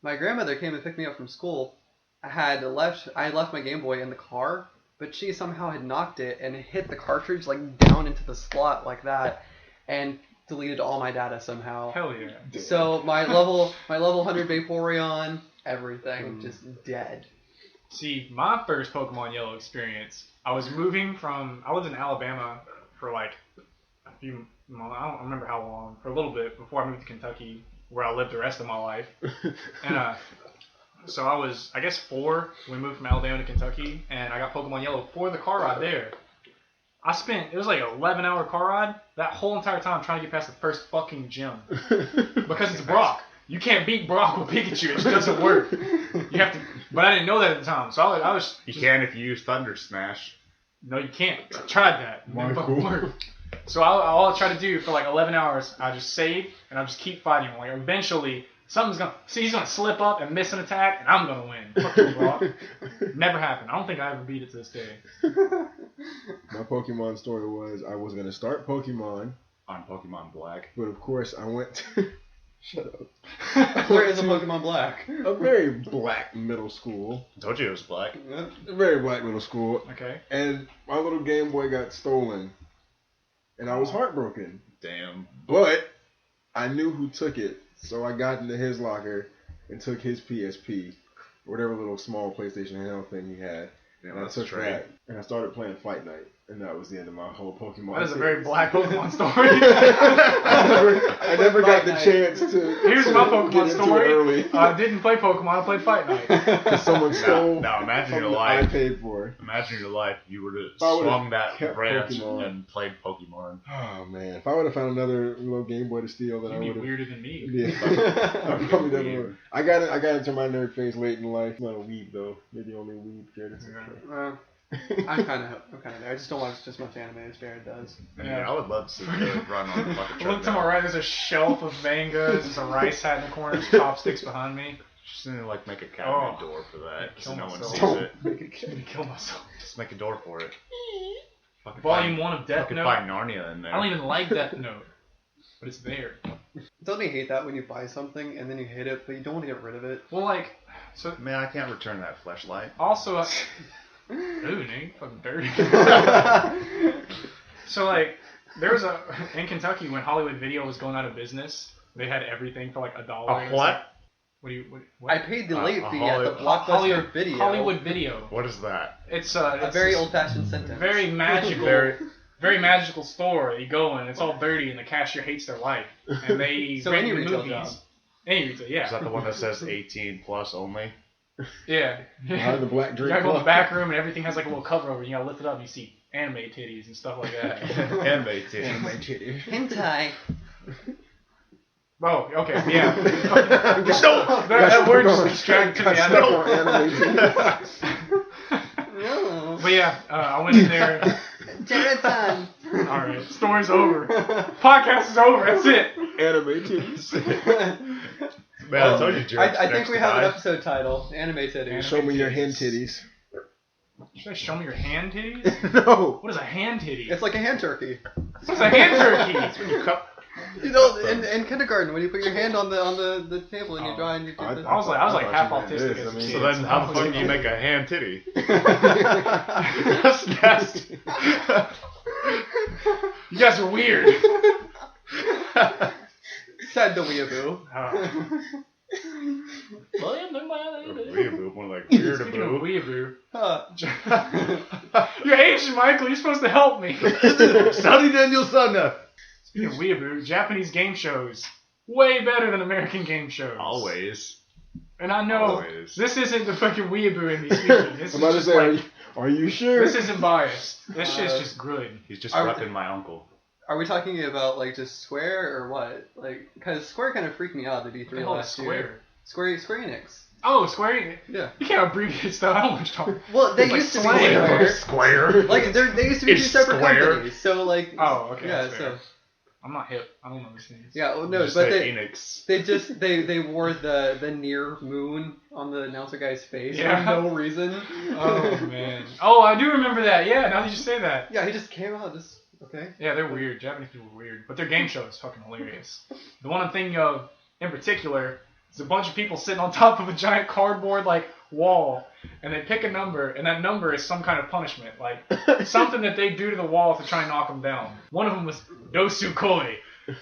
My grandmother came and picked me up from school. I had left my Game Boy in the car, but she somehow had knocked it and hit the cartridge like down into the slot like that, and deleted all my data somehow. Hell yeah. So my level 100 Vaporeon, everything just dead. See, my first Pokemon Yellow experience, I was in Alabama for like a few, I don't remember how long, for a little bit before I moved to Kentucky, where I lived the rest of my life. And so I was, I guess, 4 when we moved from Alabama to Kentucky, and I got Pokemon Yellow for the car ride there. It was like an 11-hour car ride, that whole entire time trying to get past the first fucking gym. Because it's Brock. You can't beat Brock with Pikachu. It just doesn't work. You have to, but I didn't know that at the time, so I was. You can if you use Thunder Smash. No, you can't. I tried that. It didn't fucking work. So all I try to do for like 11 hours, I just save and I just keep fighting him. Like eventually, he's gonna slip up and miss an attack, and I'm gonna win. Fuck you, Brock. Never happened. I don't think I ever beat it to this day. My Pokemon story was I was going to start Pokemon. On Pokemon Black. But of course I went to... Shut up. Where is a Pokemon Black? A very black middle school. I told you it was black. A very black middle school. Okay. And my little Game Boy got stolen. And I was heartbroken. Damn. But I knew who took it. So I got into his locker and took his PSP. Whatever little small PlayStation Hell thing he had. Yeah, And I that's took trade. that, and I started playing Fight Night, and that was the end of my whole Pokemon. That is a series. very black Pokemon story. I never got the Fight Night. chance to. Here's my Pokemon get into story. It early. I didn't play Pokemon. I played Fight Night. Because someone stole Now imagine your something that life. I paid for. Imagine your life. You would have I would've swung that kept branch Pokemon. and played Pokemon. Oh man, if I would have found another little Game Boy to steal, then I You'd be would have. weirder than me. Yeah, I probably never would. I got into my nerd phase late in life. Not a weeb though. You're the only weeb Jared. I'm kind of there. I just don't watch as much anime as Jared does. Yeah, I would love to run on the fucking Look to my treadmill. right. There's a shelf of mangas. There's a rice hat in the corner. There's chopsticks behind me. Just need to like make a cabinet Oh. door for that, so Kill no one myself. sees Don't it. make it I'm gonna kill myself. Just make a door for it. Fucking Volume find, 1 of Death fucking Note. find Narnia in there. I don't even like Death Note, but it's there. Don't you hate that when you buy something and then you hate it, but you don't want to get rid of it? Well, like, so Man, I can't return that fleshlight. also, ooh, Nate, fucking dirty. So like, there was in Kentucky when Hollywood Video was going out of business. They had everything for like $1. A what? What? I paid the late A fee at the Hollywood- Blockbuster Hollywood Video. Hollywood Video. What is that? It's A very old-fashioned sentence. very magical, very magical store. You go in, it's all dirty, and the cashier hates their life, and they So rent any the retail movies. job. Any retail, Is yeah, that the one that says 18 plus only? yeah. Behind the black You drink. gotta go in the closet. back room, and everything has like a little cover over. You gotta lift it up, and you see anime titties and stuff like that. Anime titties. Anime titty. Hentai. Oh, okay, yeah. Stop! That word just distracted me. I know. No. But yeah, I went in there. Jared-san. All right, story's over. Podcast is over. That's it. Anime titties. Man, I told you, Jared's I think next we to have an die. episode title. Anime titties. Show me your hen titties. Should I show me your hand titties? No. What is a hand titty? It's like a hand turkey. What's a hand turkey? You cup. You know, in kindergarten when you put your hand on the table and you draw and you do I the... was like half autistic as a I mean, kid. So then, how the fuck do you make a hand titty? That's nasty. You guys are weird. Said the weeaboo. Weeaboo, more like Speaking of weird-a-boo. Huh. You're Asian, Michael. You're supposed to help me. Sonny Daniel Sana. Speaking of weeaboo, Japanese game shows way better than American game shows. Always. And I know Always. this isn't the fucking weeaboo in me speaking. This I'm is about to just say, like, are you sure? this isn't biased. This shit's just good. He's just Are- repping my uncle. Are we talking about like just Square or what? Like, because Square kind of freaked me out at E3 The hell is last Square? year. Square Enix. Oh, Square. Yeah. You can't abbreviate stuff. I don't know what you're talking. Well, they It's like used to be Square. Square. Square. Like they used to be two It's separate Square. companies. So like. Oh, okay, Yeah. that's fair. So I'm not hip. I don't know these things. yeah. Well, no, Just but say they Enix. they just they wore the near moon on the announcer guy's face Yeah. for no reason. Oh man. Oh, I do remember that. Yeah. Now that you say that. Yeah, he just came out just okay. Yeah, they're weird. Japanese people are weird, but their game show is fucking hilarious. The one I'm thinking of in particular is a bunch of people sitting on top of a giant cardboard like wall, and they pick a number, and that number is some kind of punishment, like something that they do to the wall to try and knock them down. One of them was Dosukoi,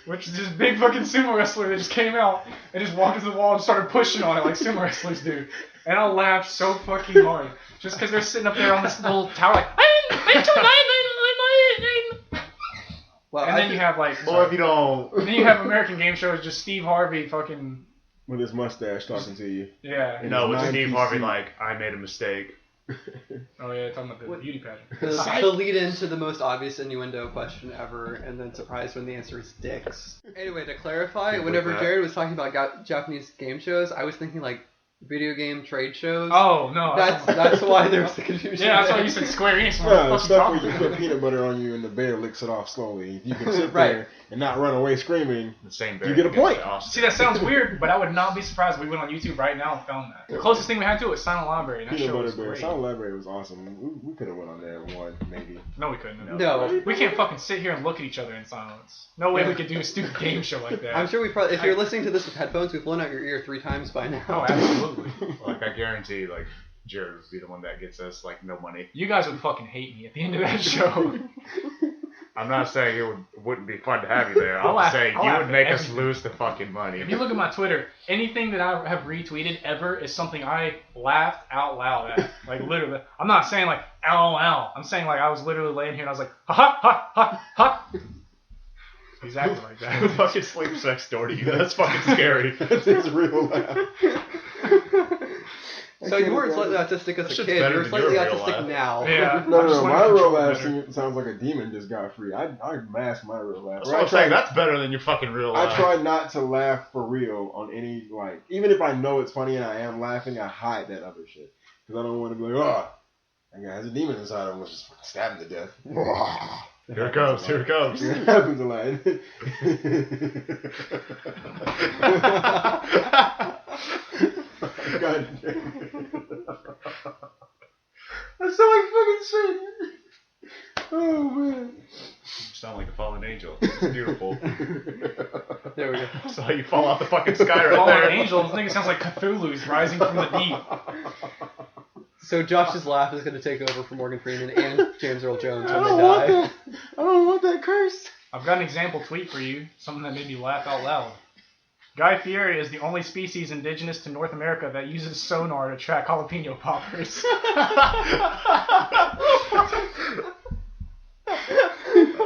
which is this big fucking sumo wrestler that just came out and just walked to the wall and started pushing on it like sumo wrestlers do. And I laughed so fucking hard just because they're sitting up there on this little tower like. Well, And then you have like, Well, if you don't. and then you have American game shows, just Steve Harvey fucking, With his mustache talking to you. yeah. No, it's Nine Steve PC. Harvey like, I made a mistake. Oh yeah, talking about the What- beauty pageant. the lead into the most obvious innuendo question ever, and then surprised when the answer is dicks. Anyway, to clarify, Think whenever like that. Jared was talking about Japanese game shows, I was thinking like video game trade shows. Oh no, That's why there's the confusion. yeah, that's why there. you said Square Enix. What Yeah, the the fuck you stuff talking where you about? put peanut butter on you and the bear licks it off slowly. You can sit Right. there and not run away screaming. The same You get a point. See, that sounds weird, but I would not be surprised if we went on YouTube right now and found that. The closest thing we had to it was Silent Library, and that Peanut show butter was bear. great. Silent Library was awesome. We could have went on there one, maybe. No, we couldn't. No. We can't fucking sit here and look at each other in silence. No way we could do a stupid game show like that. I'm sure we probably, if you're listening to this with headphones, we've blown out your ear 3 times by now. Oh, absolutely. Like, I guarantee, like, Jared would be the one that gets us, like, no money. You guys would fucking hate me at the end of that show. I'm not saying it wouldn't be fun to have you there. I'm saying you would make us lose the fucking money. If you look at my Twitter, anything that I have retweeted ever is something I laughed out loud at. Like, literally. I'm not saying, like, LOL. I'm saying, like, I was literally laying here and I was like, ha ha ha ha ha. Exactly like that. Who fucking sleeps next door to you? That's fucking scary. That's his real laugh. So you weren't slightly autistic as a kid. You're slightly autistic now. Yeah. No. My real laugh sounds like a demon just got free. I mask my real laugh. That's what I'm saying. That's better than your fucking real laugh. I try not to laugh for real on any, like, even if I know it's funny and I am laughing, I hide that other shit. Because I don't want to be like, oh, that guy has a demon inside him, let's just stab him to death. Here it goes. Here it goes. It happens a lot. God damn it. That's so like fucking shit. Oh man. You sound like a fallen angel. It's beautiful. There we go. So you fall off the fucking sky right Fallen there. angel. This nigga sounds like Cthulhu's rising from the deep. So Josh's laugh is going to take over for Morgan Freeman and James Earl Jones I when don't they want die. that. I don't want that curse. I've got an example tweet for you. Something that made me laugh out loud. Guy Fieri is the only species indigenous to North America that uses sonar to track jalapeno poppers.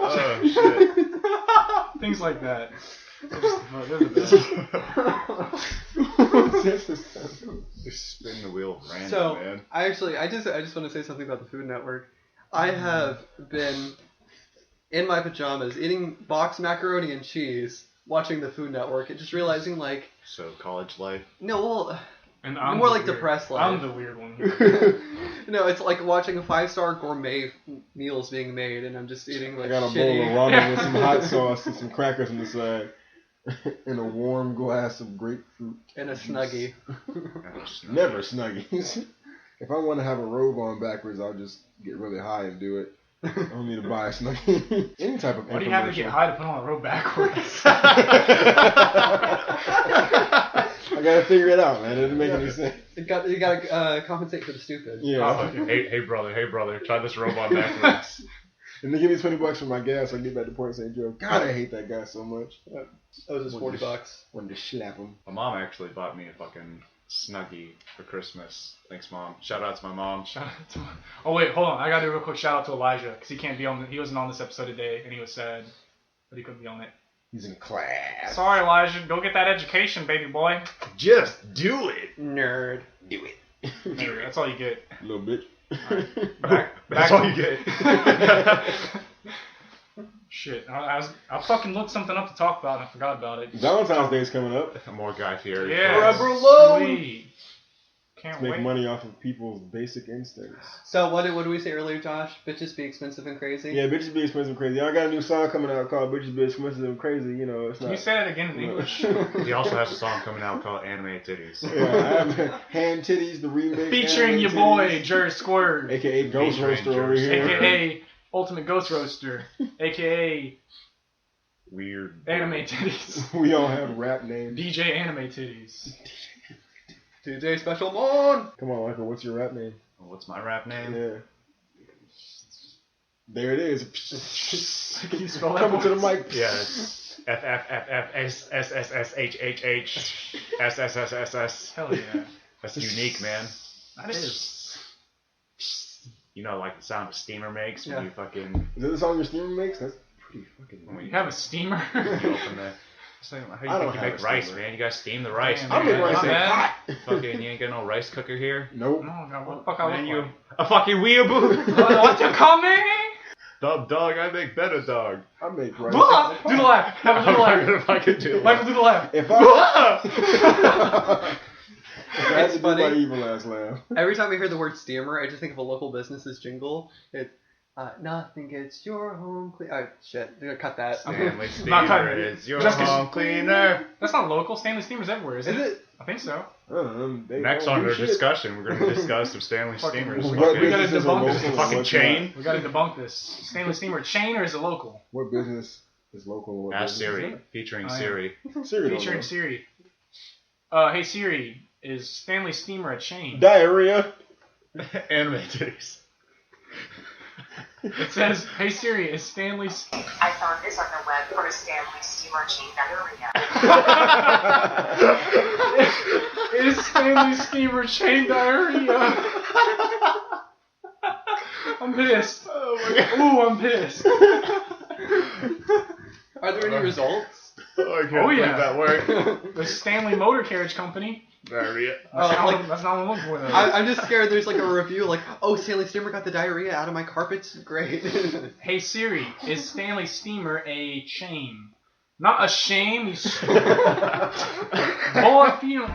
Oh shit. Things like that. Just spin the wheel random, So man. I just want to say something about the Food Network. I have been in my pajamas eating boxed macaroni and cheese, watching the Food Network, and just realizing like So college life. no, well, And more like depressed life. I'm the weird one here. No, it's like watching a 5-star gourmet meals being made, and I'm just eating I like got a bowl shitty. of ramen with some hot sauce and some crackers on the side. And a warm glass of grapefruit. And a Snuggie. Never Snuggies. If I want to have a robe on backwards, I'll just get really high and do it. I don't need to buy a Snuggie. Any type of Why do you have to get high to put on a robe backwards? I gotta figure it out, man. It doesn't make any sense. You gotta compensate for the stupid. Yeah. Hey brother, try this robe on backwards. And they give me $20 for my gas so I can get back to Port St. Joe. God, I hate that guy so much. That was just $40. Wanted to slap him. My mom actually bought me a fucking Snuggie for Christmas. Thanks, Mom. Shout out to my mom. Oh wait, hold on. I gotta do a real quick shout out to Elijah because he can't be on. He wasn't on this episode today, and he was sad, but he couldn't be on it. He's in class. Sorry, Elijah. Go get that education, baby boy. Just do it. Nerd. Do it. There, that's all you get. Little bitch. That's all you get. Shit, I fucking looked something up to talk about and I forgot about it. Valentine's Day's coming up. More Guy Fieri. Yeah, Rubber load. sweet. Can't Make wait. money off of people's basic instincts. So what did we say earlier, Josh? Bitches be expensive and crazy? Yeah, bitches be expensive and crazy. I got a new song coming out called Bitches Be Expensive and Crazy. You know, it's not. Can you say that again in English? He also has a song coming out called Anime Titties. Yeah, I have Hand Titties, the remake. Featuring Anime your boy, Titties, Jer Squirt, AKA Ghost Featuring Roaster Jer over here. aka Ultimate Ghost Roaster, aka Weird. Anime Titties, We all have rap names. DJ Anime Titties. DJ Special Mon! Come on, Michael, what's your rap name? What's my rap name? Yeah. There it is. Can you spell that? Coming to the mic. Yeah, it's FFFFSSSSHHHSSSSS. Hell yeah. That's unique, man. That is. You know, like the sound a steamer makes when Yeah. you fucking Is that the song your steamer makes? That's pretty fucking. when You have a steamer? you open the. How I you don't think you have make a rice, steamer. man? You gotta steam the rice. Damn, I make man. rice My in bad. hot. Fucking, you ain't got no rice cooker here. Nope. Oh god, what the fuck I Man, look you like? a fucking weeaboo. What you call me? Dog, I make better dog. I make rice. Blah! Do the laugh. Have a I'm do the not laugh. gonna fucking do Michael, do the laugh. If I had It's to do funny. my evil ass laugh. Every time I hear the word steamer, I just think of a local business's jingle. It's nothing gets your home clean. Oh shit, I'm gonna cut that. Stanley Not Steamer cutting is your Just 'cause- home cleaner. That's not local. Stanley Steamer's everywhere, isn't Is it? it? I think so. They Next don't on do our shit. discussion, we're going to discuss some Stanley Fucking- Steamers. What We gotta business is debunk local this. It's a and fucking what's chain. We gotta debunk this. Stanley Steamer chain or is it local? What business is local? And what Ask business Siri, is featuring Oh, yeah. Siri. not? Siri don't Featuring know. Siri. Hey Siri, is Stanley Steamer a chain? Diarrhea. Anime titties. It says, "Hey Siri, is Stanley?" I found this on the web for a Stanley steamer chain diarrhea. Is Stanley steamer chain diarrhea? I'm pissed. Oh my god. Ooh, I'm pissed. Are there any results? Oh, I can't Oh, believe yeah. that worked. The Stanley Motor Carriage Company. Diarrhea. That's, not, like- that's not what I'm looking for, though. I'm just scared there's like a review like, oh, Stanley Steamer got the diarrhea out of my carpets. Great. Hey Siri, is Stanley Steamer a chain? Not a shame, you boy, feel.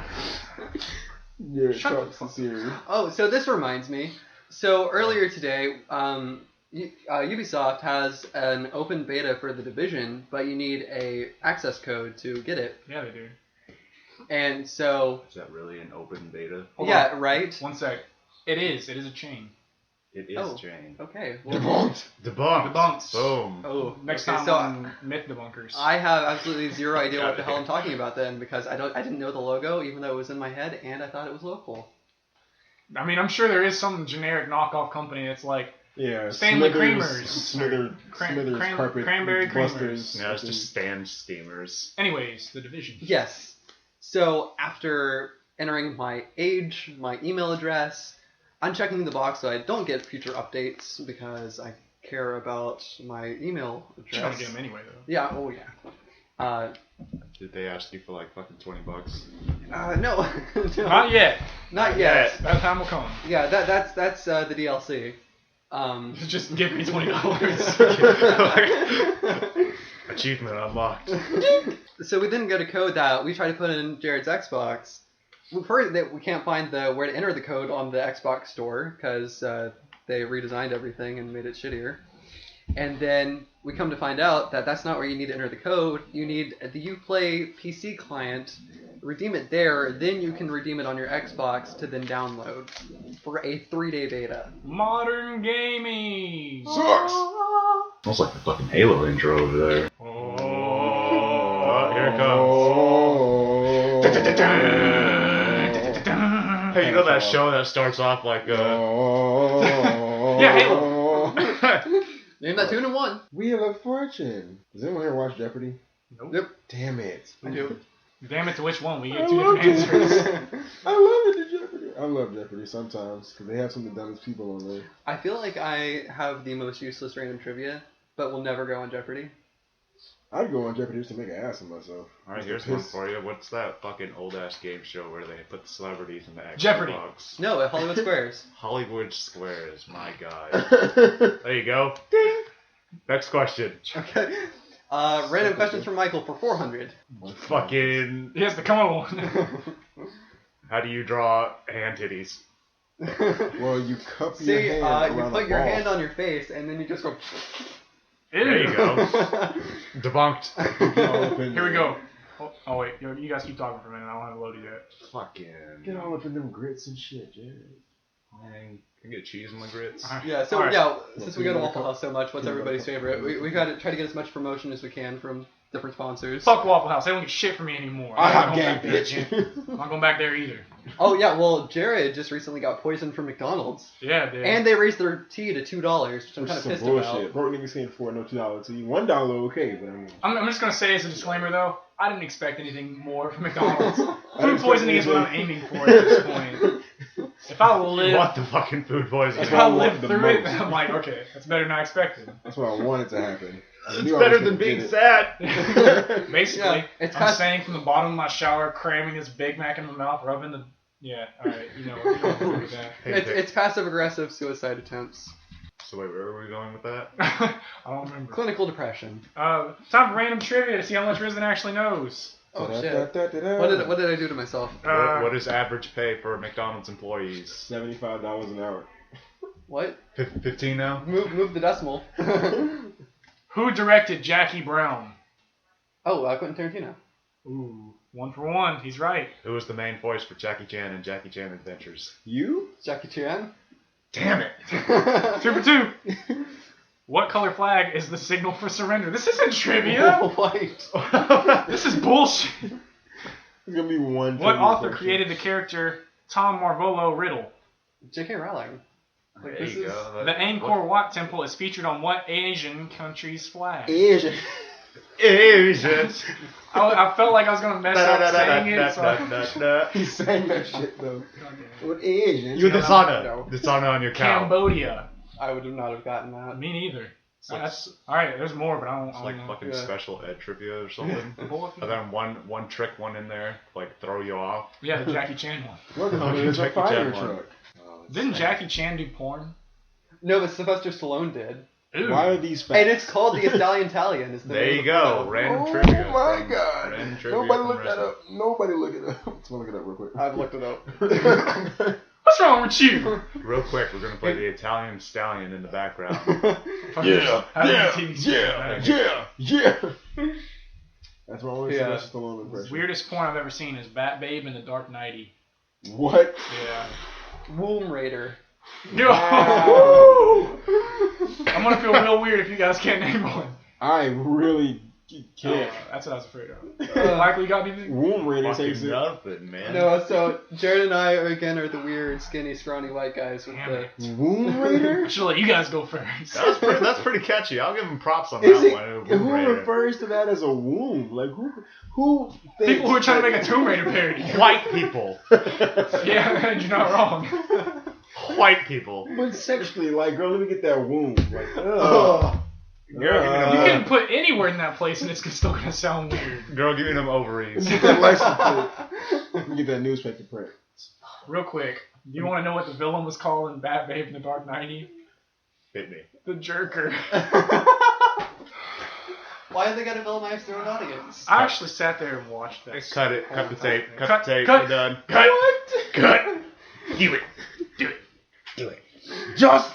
Yeah, Shut talk the to fuck Siri. Oh, so this reminds me. So earlier today, Ubisoft has an open beta for The Division, but you need a access code to get it. Yeah, they do. And so, Is that really an open beta? Hold yeah, on. right? One sec. It is a chain. It is Oh. chain. Okay. Well, Debunked. Debunked. Debunked. Boom. oh, Next okay, time so on Myth Debunkers. I have absolutely zero idea what the Got hell it. I'm talking about then because I didn't know the logo even though it was in my head and I thought it was local. I mean, I'm sure there is some generic knockoff company that's like Yeah, Stanley Smithers, Creamers. Smithers Cran- carpet Cranberry busters. Yeah, it's just stand steamers. Anyways, The Division. Yes. So after entering my age, my email address, unchecking the box so I don't get future updates because I care about my email You don't address. get them anyway, though. Yeah, oh yeah. Did they ask you for like fucking $20? No. No. Not yet. Not yet. That time will come. Yeah, that's the DLC. Just give me $20. Achievement unlocked. So we then go to code that we try to put in Jared's Xbox. We've heard that we can't find where to enter the code on the Xbox store because they redesigned everything and made it shittier. And then we come to find out that that's not where you need to enter the code. You need the Uplay PC client, redeem it there, then you can redeem it on your Xbox to then download for a 3-day beta. Modern gaming. Source. Almost like the fucking Halo intro over there. Oh, here it comes. Hey, you know that show that starts off like Yeah, Halo. Name that 2 in 1. Wheel of Fortune. Does anyone here watch Jeopardy? Nope. Yep. Damn it. I do. Damn it, to which one? We I get two love different answers. I love it, the Jeopardy. I love Jeopardy sometimes because they have some of the dumbest people on there. I feel like I have the most useless random trivia, but will never go on Jeopardy. I'd go on Jeopardy just to make an ass of myself. Alright, here's one for you. What's that fucking old ass game show where they put the celebrities in the Xbox Jeopardy. box? No, at Hollywood Squares. Hollywood Squares, my god. There you go. Next question. Okay. Random questions from Michael for 400. Fucking, He has to come on one. how do you draw hand titties? Well, you cup your See, hand you around put a your ball. hand on your face, and then you just go. There you go. Debunked. Here we go. Oh wait, you guys keep talking for a minute. I don't have it loaded yet. Fucking. Get all up in them grits and shit, yeah. Man, can I get cheese on my grits? Alright. Yeah, so Alright. yeah, since we go to Peanut Waffle butter House so much, what's Peanut everybody's butter favorite? cup. We got to try to get as much promotion as we can from different sponsors. Fuck Waffle House. They don't get shit from me anymore. I I'm have not game, going back there bitch. again. I'm not going back there either. Oh yeah, well Jared just recently got poisoned from McDonald's, Yeah, dude. and they raised their tea to $2, which I'm kind of Some pissed bullshit. about. Broke niggas saying $4, no $2 to you. $1 okay, but I mean. I'm just gonna say as a disclaimer though, I didn't expect anything more from McDonald's. I Food didn't poisoning is expect what I'm anything. aiming for at this point. If I You live, want the fucking food poisoning? if what I I want live the through it, most. I'm like, okay, that's better than I expected. That's what I wanted to happen. I It's knew I better was than gonna being get it. sad. Basically, Yeah, it's I'm cost- saying from the bottom of my shower, cramming this Big Mac in my mouth, rubbing the. Yeah, alright, you know what to do with that. It's passive aggressive suicide attempts, So wait, where were we going with that? I don't remember. clinical depression. Time for random trivia to see how much Risdon actually knows. Oh shit! Da-da-da-da-da. What did I do to myself? What is average pay for McDonald's employees? $75 an hour. What? 15 now? Move the decimal. Who directed Jackie Brown? Oh, Quentin Tarantino. Ooh, 1 for 1. He's right. Who was the main voice for Jackie Chan and Jackie Chan Adventures? You? Jackie Chan. Damn it! 2 for 2. What color flag is the signal for surrender? This isn't trivia. White. This is bullshit. There's gonna be one. What trivia author question. created the character Tom Marvolo Riddle? J.K. Rowling. Like, There this you is go. The Angkor Wat Temple is featured on what Asian country's flag? Asian. Asians. I felt like I was gonna mess up saying it, so He sang that shit though. What Asian? You No. dishonor on your cow. Cambodia. I would not have gotten that. Me neither. Like- That's all right. There's more, but I don't. It's I like don't know. fucking Yeah. special ed trivia or something. Boy, And then one trick one in there, like throw you off. yeah, the Jackie Chan one. Look, homie, it's a Jackie fire Chan one. truck. Didn't Jackie Chan do porn? No, but Sylvester Stallone did. Ooh. Why are these facts? And it's called The Italian. Is the There name you of the go. porno. Random Oh trivia. my from- god. Random trivia Nobody from look that Risdon. up. Nobody look it up. Let's look it up real quick. I've looked it up. What's wrong with you? Real quick, we're gonna play the Italian Stallion in the background. Yeah, How did yeah, the TV yeah, show- yeah. That's my only Yeah. Sylvester Stallone impression. Weirdest porn I've ever seen is Bat Babe and the Dark Knighty. What? Yeah. Womb Raider. Yo. Wow. I'm gonna feel real weird if you guys can't name one. I really can't. That's what I was afraid of. Michael, you got anything? Womb Raider Fucking takes it. nothing, man. No, so Jared and I are the weird, skinny, scrawny white guys with Damn the. it. Womb Raider? I should let you guys go first. That's pretty catchy. I'll give him props on Is that it, one. who Womb Raider. refers to that as a womb? Like who thinks People who are trying to that- make a Tomb Raider parody. White people. Yeah, you're not wrong. White people. But sexually, like, girl, let me get that womb. Like, ugh. Girl, giving You them, can put any word in that place and it's still gonna sound weird. girl giving them ovaries. Get that license plate. Get that newspaper print. Real quick, do you want to know what the villain was called in Bat Babe and the Dark Knighty? Hit me. The Jerker. Why have they got a villainized their own audience? I actually sat there and watched this. Cut it. Cut the tape. Cut Cut, the tape. cut, We're done. Cut! Cut. Do it. Do it. Do it. Just